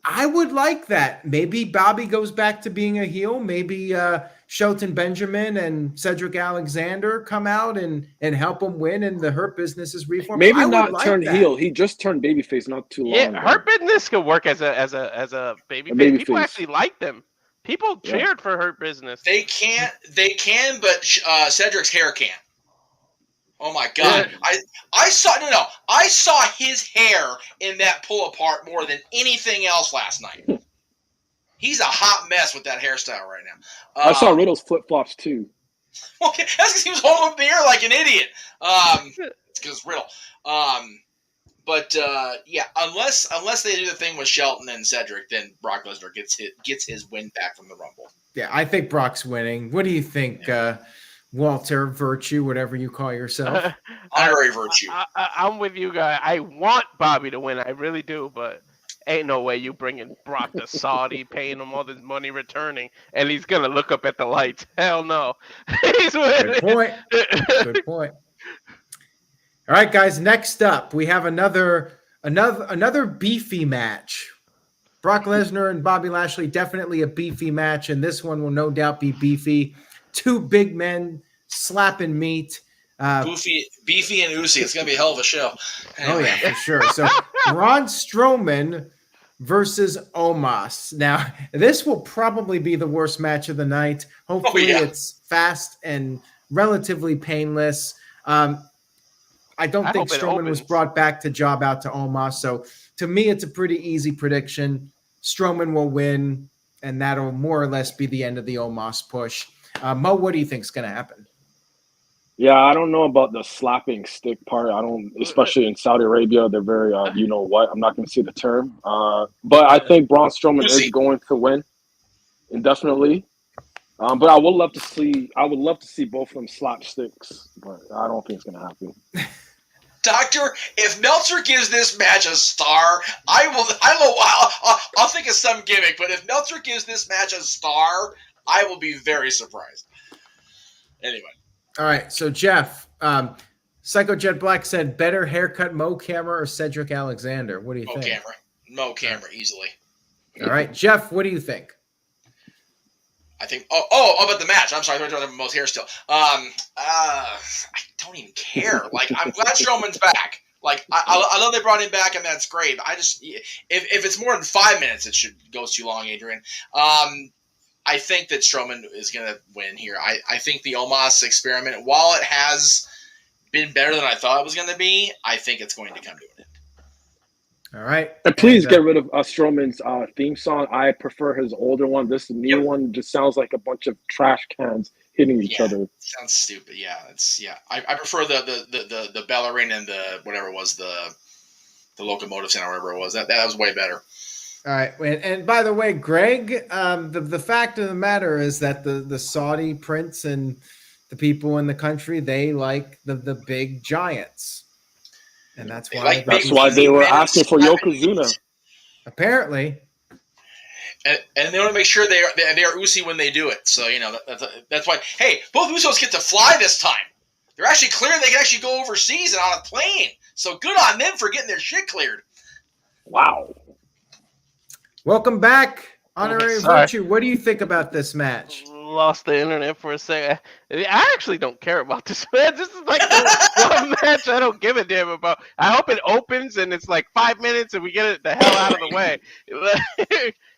S1: I would like that. Maybe Bobby goes back to being a heel. Maybe Shelton Benjamin and Cedric Alexander come out and help him win, and the Hurt Business is reformed.
S4: Maybe not turn heel. He just turned babyface not too long ago.
S3: Yeah, Hurt Business could work as a babyface. People actually like them. People cheered for Hurt Business.
S5: They can, but Cedric's hair can't. Oh my God! Yeah. I saw his hair in that pull apart more than anything else last night. He's a hot mess with that hairstyle right now.
S4: I saw Riddle's flip flops too.
S5: Okay, that's because he was holding up the air like an idiot. It's because it's Riddle. But unless they do the thing with Shelton and Cedric, then Brock Lesnar gets his win back from the Rumble.
S1: Yeah, I think Brock's winning. What do you think? Walter Virtue, whatever you call yourself.
S5: Honorary Virtue.
S3: I'm with you guys. I want Bobby to win. I really do, but ain't no way you bringing Brock to Saudi, paying him all this money returning, and he's going to look up at the lights. Hell no. He's winning.
S1: Good point. All right, guys, next up, we have another beefy match. Brock Lesnar and Bobby Lashley, definitely a beefy match, and this one will no doubt be beefy. Two big men slapping meat.
S5: Beefy and Uzi. It's going to be a hell of a show.
S1: Anyway. Oh, yeah, for sure. So, Braun Strowman versus Omos. Now, this will probably be the worst match of the night. Hopefully, it's fast and relatively painless. I don't think Strowman was brought back to job out to Omos. So, to me, it's a pretty easy prediction. Strowman will win, and that'll more or less be the end of the Omos push. Mo, what do you think is going to happen?
S4: Yeah, I don't know about the slapping stick part. Especially in Saudi Arabia, they're very, you know what? I'm not going to say the term. But I think Braun Strowman is going to win, indefinitely. But I would love to see both of them slap sticks, but I don't think it's going to happen.
S5: Doctor, if Meltzer gives this match a star, I'll think of some gimmick. But if Meltzer gives this match a star, I will be very surprised. Anyway.
S1: All right, so Jeff, Psycho Jet Black said better haircut, Mo Camera or Cedric Alexander. What do you think?
S5: Mo Camera, easily.
S1: All right, Jeff, what do you think?
S5: I think. Oh, about the match. I'm sorry, I'm talking about Mo's hair still. I don't even care. Like, I'm glad Strowman's back. Like, I love they brought him back, and that's great. But I just, if it's more than 5 minutes, it should go too long, Adrian. I think that Strowman is going to win here. I think the Omos experiment, while it has been better than I thought it was going to be, I think it's going to come to an end.
S1: All right.
S4: And please get rid of Strowman's theme song. I prefer his older one. This new one just sounds like a bunch of trash cans hitting each other.
S5: Sounds stupid. Yeah, I prefer the ballerina and the whatever it was, the locomotive center, whatever it was. That was way better.
S1: All right. And by the way, Greg, the fact of the matter is that the Saudi prince and the people in the country, they like the big giants. And that's why
S4: they were asking for Yokozuna.
S1: Apparently.
S5: And they want to make sure they are Usi when they do it. So, that's why. Hey, both Usos get to fly this time. They're actually cleared. They can actually go overseas and on a plane. So good on them for getting their shit cleared.
S4: Wow.
S1: Welcome back, Honorary Virtue. What do you think about this match?
S3: Lost the internet for a second. I actually don't care about this match. This is like the one match I don't give a damn about. I hope it opens and it's like 5 minutes and we get it the hell out of the way.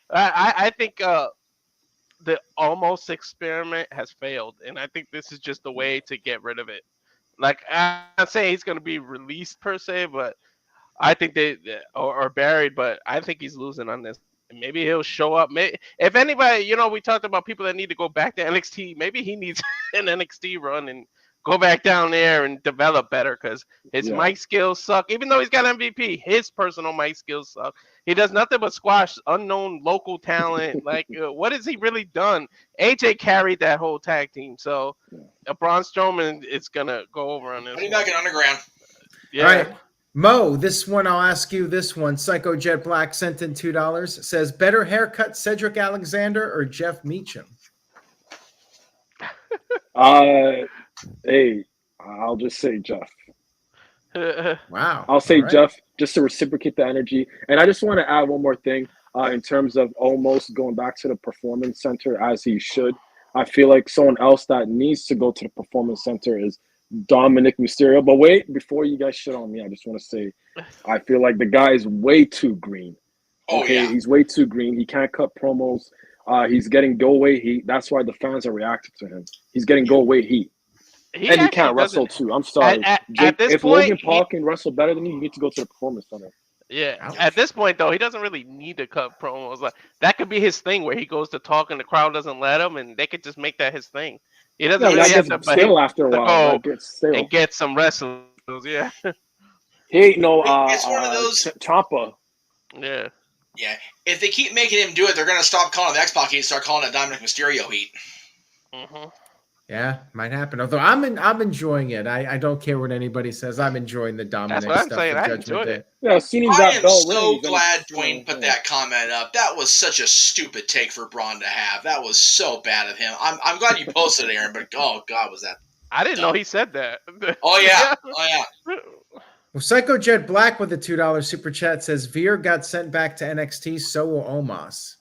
S3: I think the Omos experiment has failed, and I think this is just the way to get rid of it. Like, I'm not saying he's going to be released per se, but I think or buried, but I think he's losing on this. Maybe he'll show up. If anybody, we talked about people that need to go back to NXT. Maybe he needs an NXT run and go back down there and develop better because his mic skills suck. Even though he's got MVP, his personal mic skills suck. He does nothing but squash unknown local talent. Like, what has he really done? AJ carried that whole tag team. So, Braun Strowman is going to go over on this.
S5: Put him back in Underground.
S3: Yeah.
S1: All right. Mo, this one, I'll ask you this one. Psycho Jet Black sent in $2. Says, better haircut, Cedric Alexander or Jeff Meacham?
S4: Hey, I'll just say Jeff.
S1: Wow.
S4: I'll say Jeff just to reciprocate the energy. And I just want to add one more thing in terms of almost going back to the Performance Center as he should. I feel like someone else that needs to go to the Performance Center is Dominic Mysterio. But wait, before you guys shit on me, I just want to say I feel like the guy is way too green. He's way too green. He can't cut promos. He's getting go away heat. That's why the fans are reacting to him. He's getting go away heat. He can't wrestle too. I'm sorry.
S3: At this
S4: if
S3: point,
S4: Logan Paul can wrestle better than you need to go to the Performance Center.
S3: Yeah. At this point, though, he doesn't really need to cut promos. Like, that could be his thing where he goes to talk and the crowd doesn't let him, and they could just make that his thing. He doesn't really have to
S4: stale after a while.
S3: And get some wrestling. Yeah.
S4: He ain't no
S5: it's one of those
S4: Ciampa.
S3: Yeah.
S5: Yeah. If they keep making him do it, they're gonna stop calling it X-Pac heat and start calling it Dominic Mysterio heat.
S3: Mm-hmm.
S1: Yeah, might happen. Although I'm enjoying it. I don't care what anybody says. I'm enjoying the Dominic
S3: stuff.
S1: That's what I'm saying.
S3: I enjoyed it.
S4: Yeah,
S5: I am so glad Dwayne put that comment up. That was such a stupid take for Braun to have. That was so bad of him. I'm glad you posted it, Aaron, but oh god, was that
S3: I didn't know he said that.
S5: Oh yeah.
S1: Well, Psycho Jet Black with a $2 super chat says Veer got sent back to NXT, so will Omos.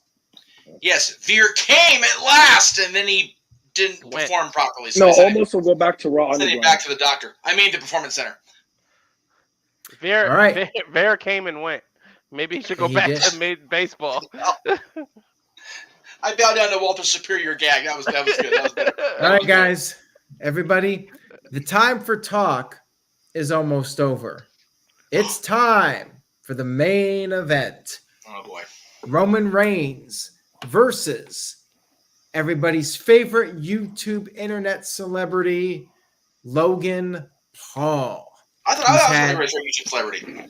S5: Yes, Veer came at last, and then he didn't perform properly. So
S4: Omos will go back to Raw.
S5: Send him back to the doctor. I mean, the Performance Center.
S3: Veer came and went. Maybe he should go back to baseball.
S5: I bow down to Walter's superior gag. That was good. That was better.
S1: All right, guys, everybody, the time for talk is almost over. It's time for the main event.
S5: Oh boy,
S1: Roman Reigns versus everybody's favorite YouTube internet celebrity, Logan Paul.
S5: I thought I was a YouTube celebrity.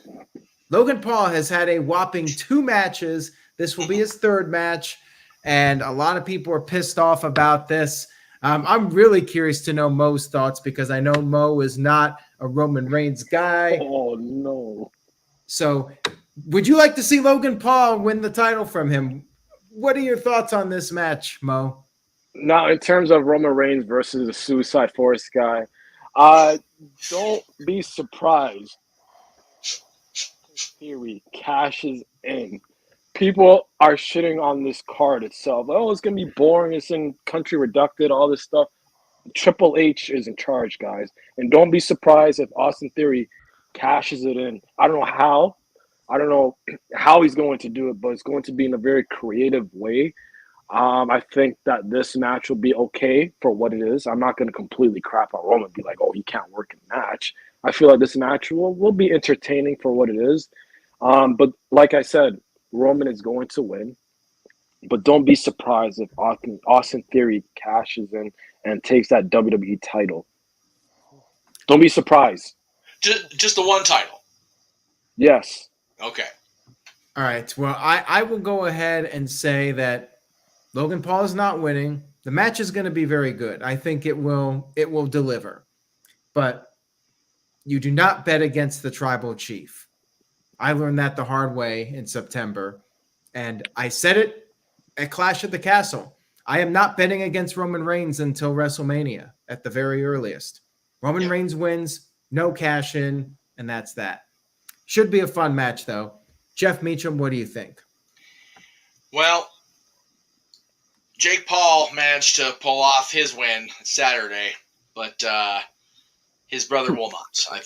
S1: Logan Paul has had a whopping 2 matches. This will be his 3rd match, and a lot of people are pissed off about this. I'm really curious to know Mo's thoughts because I know Mo is not a Roman Reigns guy.
S4: Oh, no.
S1: So would you like to see Logan Paul win the title from him? What are your thoughts on this match, Mo?
S4: Now, in terms of Roman Reigns versus the Suicide Force guy, don't be surprised. Theory cashes in. People are shitting on this card itself. Oh, it's gonna be boring. It's in country reducted. All this stuff. Triple H is in charge, guys, and don't be surprised if Austin Theory cashes it in. I don't know how. I don't know how he's going to do it, but it's going to be in a very creative way. I think that this match will be okay for what it is. I'm not going to completely crap on Roman and be like, oh, he can't work in a match. I feel like this match will be entertaining for what it is. But like I said, Roman is going to win. But don't be surprised if Austin Theory cashes in and takes that WWE title. Don't be surprised.
S5: Just the one title.
S4: Yes.
S5: Okay.
S1: All right. Well, I will go ahead and say that Logan Paul is not winning. The match is going to be very good. I think it will deliver. But you do not bet against the tribal chief. I learned that the hard way in September. And I said it at Clash at the Castle. I am not betting against Roman Reigns until WrestleMania at the very earliest. Roman Reigns wins, no cash in, and that's that. Should be a fun match, though. Jeff Meacham, what do you think?
S5: Well, Jake Paul managed to pull off his win Saturday, but his brother will not.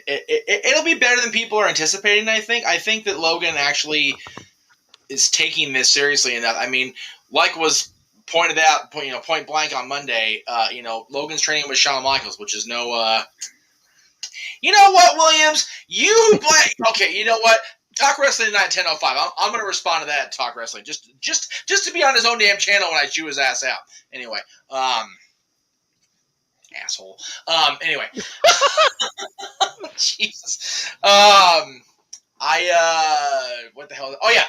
S5: It'll be better than people are anticipating, I think. I think that Logan actually is taking this seriously enough. I mean, like was pointed out, point blank on Monday, Logan's training with Shawn Michaels, which is no you know what, Williams? Okay, you know what? Talk Wrestling Tonight at 10:05. I'm going to respond to that at Talk Wrestling. Just to be on his own damn channel when I chew his ass out. Anyway, asshole. Anyway. Jesus. What the hell? Oh yeah,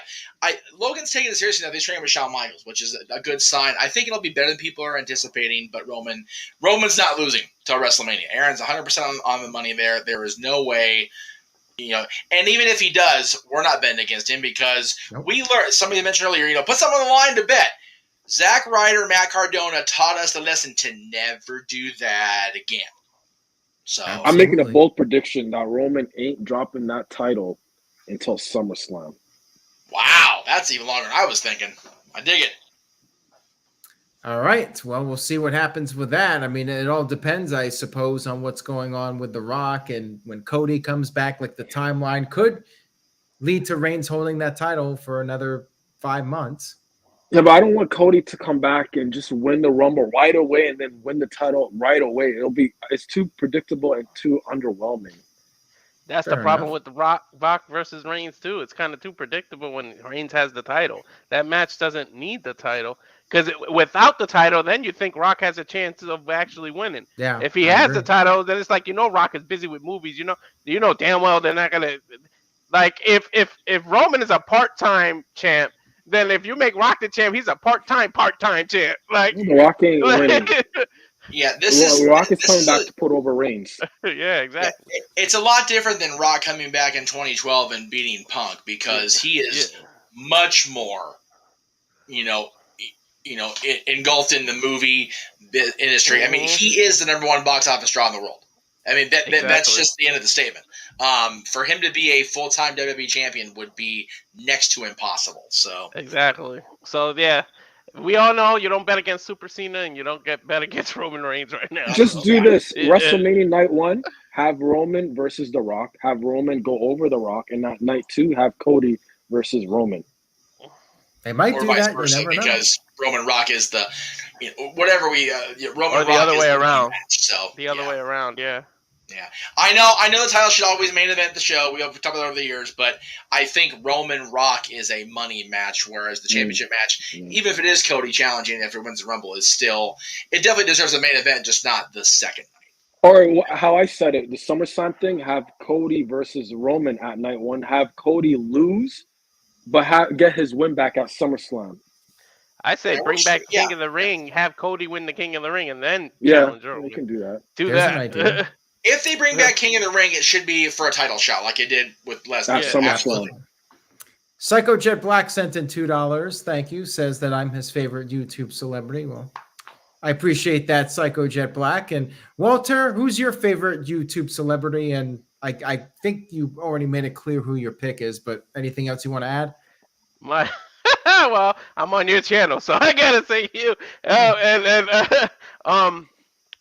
S5: Logan's taking it seriously now. He's training with Shawn Michaels, which is a good sign. I think it'll be better than people are anticipating. But Roman's not losing till WrestleMania. Aaron's 100% on the money there. There is no way, And even if he does, we're not betting against him because we learned. Somebody mentioned earlier, put something on the line to bet. Zack Ryder, Matt Cardona taught us the lesson to never do that again. So
S4: I'm making a bold prediction that Roman ain't dropping that title until SummerSlam.
S5: Wow, that's even longer than I was thinking. I dig it.
S1: All right. Well, we'll see what happens with that. I mean, it all depends, I suppose, on what's going on with The Rock. And when Cody comes back, like the timeline could lead to Reigns holding that title for another 5 months.
S4: Yeah, but I don't want Cody to come back and just win the Rumble right away and then win the title right away. It's too predictable and too underwhelming.
S3: That's
S1: Fair
S3: the problem
S1: enough.
S3: with the Rock versus Reigns too. It's kind of too predictable when Reigns has the title. That match doesn't need the title because without the title, then you think Rock has a chance of actually winning.
S1: Yeah.
S3: If he has the title, then it's like Rock is busy with movies. You know damn well they're not gonna like if Roman is a part-time champ, then if you make Rock the champ, he's a part-time champ. Like
S4: The Rock ain't winning.
S5: Yeah,
S4: Rock is coming back to put over Reigns.
S3: Yeah, exactly.
S5: It's a lot different than Rock coming back in 2012 and beating Punk because he is much more, engulfed in the movie industry. I mean, he is the number one box office draw in the world. I mean, that's just the end of the statement. For him to be a full-time WWE champion would be next to impossible. So
S3: Exactly. So yeah, we all know you don't bet against Super Cena and you don't bet against Roman Reigns right now.
S4: Just do this. WrestleMania night 1, have Roman versus The Rock. Have Roman go over The Rock. And that night 2, have Cody versus Roman.
S1: They might
S5: or
S1: do
S5: vice
S1: that.
S5: versa,
S1: You never know.
S5: because Roman Rock is the whatever we Roman
S3: Or the
S5: Rock
S3: other
S5: is
S3: way
S5: the
S3: around.
S5: match, so
S3: The other way around, yeah.
S5: Yeah, I know the title should always main event the show. We've talked about it over the years, but I think Roman Rock is a money match, whereas the championship match, even if it is Cody challenging after he wins the Rumble, it definitely deserves a main event, just not the second night.
S4: Or how I said it, the SummerSlam thing, have Cody versus Roman at night 1. Have Cody lose, but get his win back at SummerSlam.
S3: I say
S5: Yeah,
S3: bring back
S5: yeah.
S3: King of the Ring, have Cody win the King of the Ring, and then
S4: Yeah,
S3: challenge Roman.
S4: we can do that.
S3: Do
S1: There's an
S3: that.
S1: idea.
S5: If they bring back King of the Ring, it should be for a title shot, like it did with Lesnar.
S4: At SummerSlam.
S5: Absolutely.
S1: Psycho Jet Black sent in $2. Thank you. Says that I'm his favorite YouTube celebrity. Well, I appreciate that, Psycho Jet Black. And Walter, who's your favorite YouTube celebrity? And I think you already made it clear who your pick is, but anything else you want to add?
S3: My well, I'm on your channel, so I gotta say you.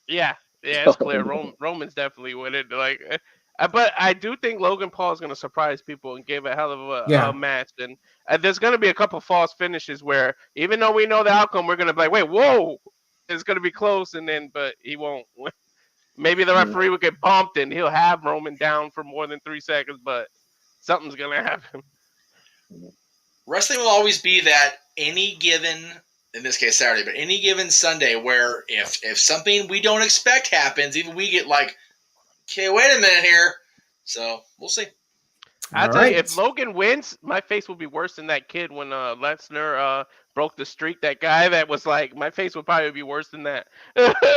S3: Yeah, it's clear. Roman's definitely winning. But I do think Logan Paul is gonna surprise people and give a hell of a match. And there's gonna be a couple false finishes where, even though we know the outcome, we're gonna be like, wait, whoa, it's gonna be close, but he won't. Maybe the referee will get bumped and he'll have Roman down for more than 3 seconds, but something's gonna happen.
S5: Wrestling will always be that any given, in this case Saturday, but any given Sunday where if something we don't expect happens, even we get like, okay, wait a minute here. So we'll see.
S3: I'll tell you, if Logan wins, my face will be worse than that kid when Lesnar broke the streak. That guy that was like, my face would probably be worse than that.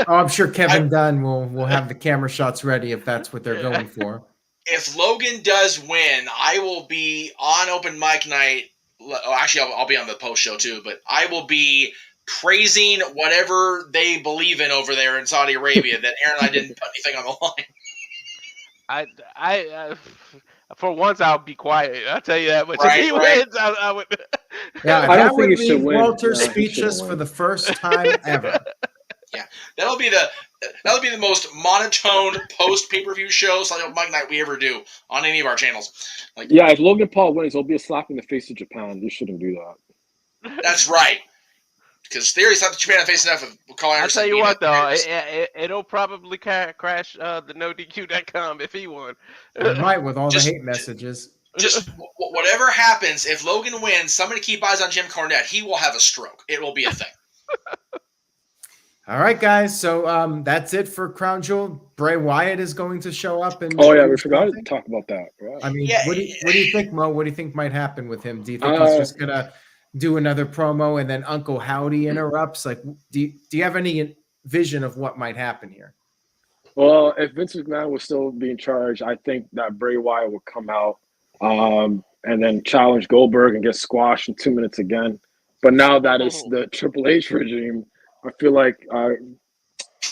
S1: I'm sure Kevin Dunn will have the camera shots ready if that's what they're going for.
S5: If Logan does win, I will be on open mic night. Actually, I'll be on the post show too, but I will be praising whatever they believe in over there in Saudi Arabia that Aaron and I didn't put anything on the line.
S3: I for once I'll be quiet. I'll tell you that. But
S5: Right,
S3: if he
S5: right.
S3: wins, I would.
S1: Yeah,
S4: I don't
S1: that
S4: think
S1: would
S4: he should
S1: leave
S4: win.
S1: Walter
S4: No, he
S1: speechless
S4: shouldn't
S1: for
S4: win.
S1: the first time ever.
S5: Yeah, that'll be the most monotone post pay-per-view show Saudi Mike Night we ever do on any of our channels. Like,
S4: Yeah, if Logan Paul wins, it'll be a slap in the face of Japan. You shouldn't do that.
S5: that's right. Because Theory slapped Japan in the face enough with Carl
S3: I'll
S5: Anderson.
S3: tell you
S5: being
S3: what, though,
S5: it.
S3: it'll probably crash the NoDQ.com if he won.
S1: It might with all the
S5: Just-
S1: hate messages.
S5: Just whatever happens, if Logan wins, somebody keep eyes on Jim Cornette. He will have a stroke. It will be a thing.
S1: All right, guys. So that's it for Crown Jewel. Bray Wyatt is going to show up. And
S4: Oh, yeah, we forgot to talk about that. Right.
S1: I mean,
S5: Yeah.
S1: what do you think, Mo? What do you think might happen with him? Do you think he's just gonna do another promo and then Uncle Howdy interrupts? Like, do you have any vision of what might happen here?
S4: Well, if Vince McMahon was still being charged, I think that Bray Wyatt would come out and then challenge Goldberg and get squashed in 2 minutes again. But now that it's the Triple H regime, I feel like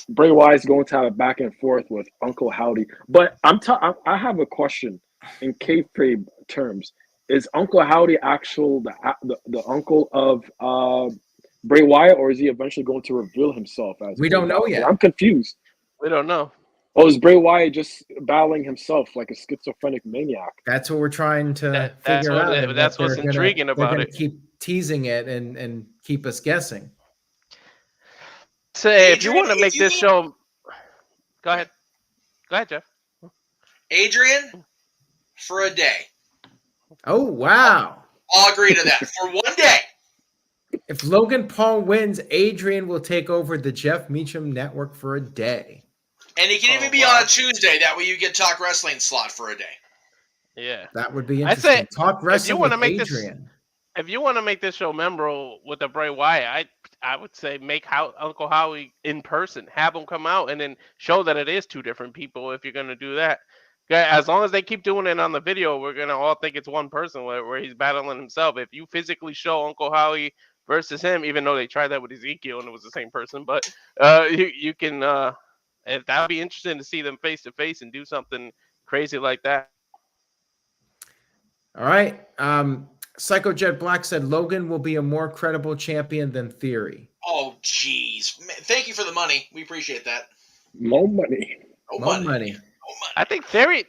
S4: Bray Wyatt's going to have a back and forth with Uncle Howdy. But I have a question in kayfabe terms. Is Uncle Howdy the uncle of Bray Wyatt, or is he eventually going to reveal himself as?
S1: We don't know yet.
S4: I'm confused.
S3: We don't know.
S4: Oh, is Bray Wyatt just battling himself like a schizophrenic maniac?
S1: That's what we're trying to
S3: That's
S1: figure
S3: what-
S1: out. and
S3: that's
S1: that
S3: what's
S1: they're gonna-
S3: intriguing
S1: they're
S3: about
S1: gonna
S3: it.
S1: Keep teasing it and keep us guessing.
S3: Say, if you
S5: Adrian,
S3: want to make
S5: if you
S3: this
S5: need-
S3: show, go ahead. Go ahead, Jeff.
S5: Adrian, for a day.
S1: Oh wow!
S5: I'll agree to that. For one day.
S1: If Logan Paul wins, Adrian will take over the Jeff Meacham Network for a day.
S5: And he can even be on a Tuesday. That way you get Talk Wrestling slot for a day.
S3: Yeah.
S1: That would be
S3: I'd say,
S1: interesting. Talk wrestling
S3: wanna
S1: with
S3: make this-
S1: Adrian.
S3: If you want to make this show memorable with the Bray Wyatt, I would say make Uncle Howie in person. Have him come out and then show that it is two different people if you're going to do that. As long as they keep doing it on the video, we're going to all think it's one person where he's battling himself. If you physically show Uncle Howie versus him, even though they tried that with Ezekiel and it was the same person, but you can, if that would be interesting to see them face to face and do something crazy like that.
S1: All right. Psycho Jet Black said Logan will be a more credible champion than Theory.
S5: Oh, jeez. Thank you for the money. We appreciate that.
S4: More money.
S5: Oh,
S1: More
S5: money.
S1: money.
S5: Oh, money.
S3: I think Theory,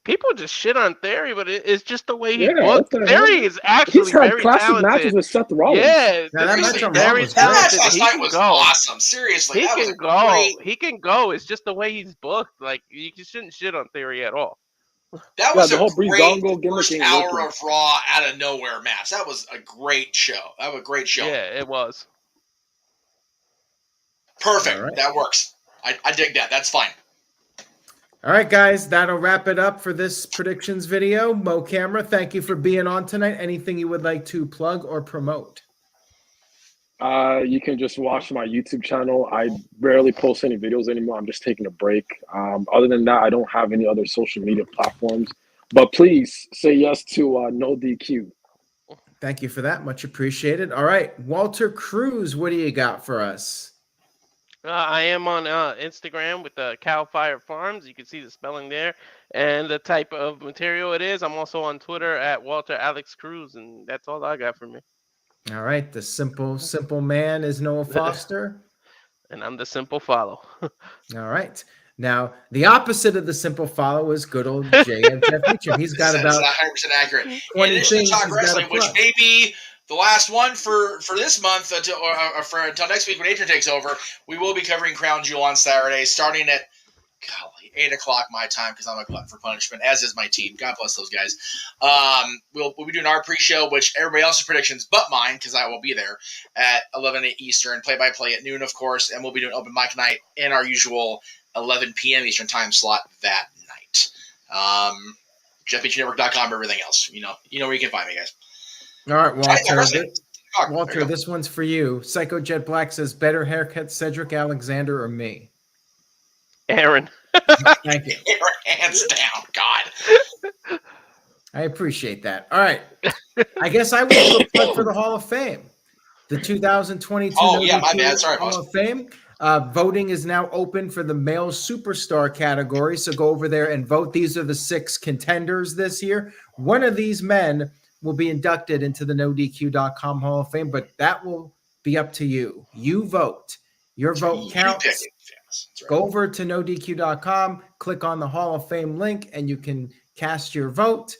S3: people just shit on Theory, but it's just the way he
S4: Yeah,
S3: looks.
S4: what the
S3: Theory
S4: hell?
S3: is actually
S4: He's had
S3: very
S4: classic
S3: talented.
S4: matches with Seth Rollins.
S3: Yeah,
S1: that
S3: Theory's
S1: match on
S3: very
S1: Raw was
S5: That match
S3: talented.
S5: last
S3: He
S5: night
S3: can
S5: was
S3: go.
S5: awesome. Seriously,
S3: He
S5: that was
S3: can
S5: a
S3: go.
S5: great.
S3: He can go. It's just the way he's booked. Like you shouldn't shit on Theory at all.
S5: That was
S4: the
S5: a
S4: whole Breeze
S5: great
S4: Dongle gimmick
S5: first
S4: ain't
S5: hour
S4: working.
S5: of Raw out of nowhere match. That was a great show. That was a great show.
S3: Yeah, it was.
S5: Perfect.
S1: All right.
S5: That works. I dig that. That's fine.
S1: All right, guys, that'll wrap it up for this predictions video. Mo Camera, thank you for being on tonight. Anything you would like to plug or promote?
S4: You can just watch my YouTube channel. I rarely post any videos anymore. I'm just taking a break. Other than that, I don't have any other social media platforms. But please say yes to NoDQ.
S1: Thank you for that. Much appreciated. All right, Walter Cruz, what do you got for us?
S3: I am on Instagram with Cow Fire Farms. You can see the spelling there and the type of material it is. I'm also on Twitter at Walter Alex Cruz, and that's all I got from me.
S1: All right. The simple man is Noah Foster.
S3: And I'm the simple follow.
S1: All right. Now, the opposite of the simple follow is good old JM Jeff Meacham. He's got
S5: That's
S1: about
S5: 100% accurate. In
S1: 20
S5: addition to
S1: things
S5: Talk
S1: he's got
S5: Wrestling,
S1: to
S5: which
S1: plug.
S5: may be the last one for this month until next week when Adrian takes over, we will be covering Crown Jewel on Saturday, starting at 8 o'clock my time because I'm a glutton for punishment, as is my team. God bless those guys. We'll be doing our pre-show, which everybody else's predictions but mine, because I will be there at 11 Eastern, play-by-play at noon, of course, and we'll be doing open mic night in our usual 11 p.m. Eastern time slot that night. JeffBeachNetwork.com, everything else. You know where you can find me, guys.
S1: All right, Walter.
S5: Walter,
S1: This one's for you. Psycho Jet Black says, better haircut, Cedric Alexander or me?
S3: Aaron.
S1: Thank you.
S5: Hands down, God.
S1: I appreciate that. All right. I guess I will do a plug for the Hall of Fame. The 2022
S5: my bad. Sorry,
S1: Hall
S5: boss.
S1: of Fame. Voting is now open for the male superstar category, so go over there and vote. These are the 6 contenders this year. One of these men will be inducted into the NoDQ.com Hall of Fame, but that will be up to you. You vote. Your vote counts.
S5: Right.
S1: Go over to NoDQ.com, click on the Hall of Fame link, and you can cast your vote.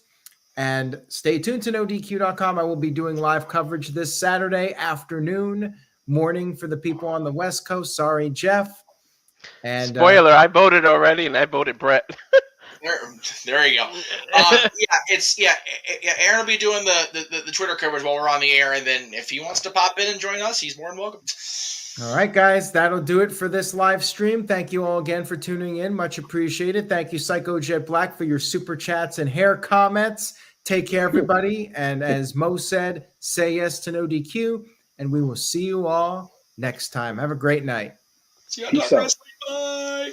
S1: And stay tuned to NoDQ.com. I will be doing live coverage this Saturday afternoon, morning for the people on the West Coast. Sorry, Jeff. And
S3: spoiler, I voted already, and I voted Brett.
S5: There you go. Aaron will be doing the Twitter coverage while we're on the air, and then if he wants to pop in and join us, he's more than welcome.
S1: All right, guys, that'll do it for this live stream. Thank you all again for tuning in. Much appreciated. Thank you, Psycho Jet Black, for your super chats and hair comments. Take care, everybody. And as Mo said, say yes to NoDQ, and we will see you all next time. Have a great night.
S5: See you on Talk Wrestling. Bye.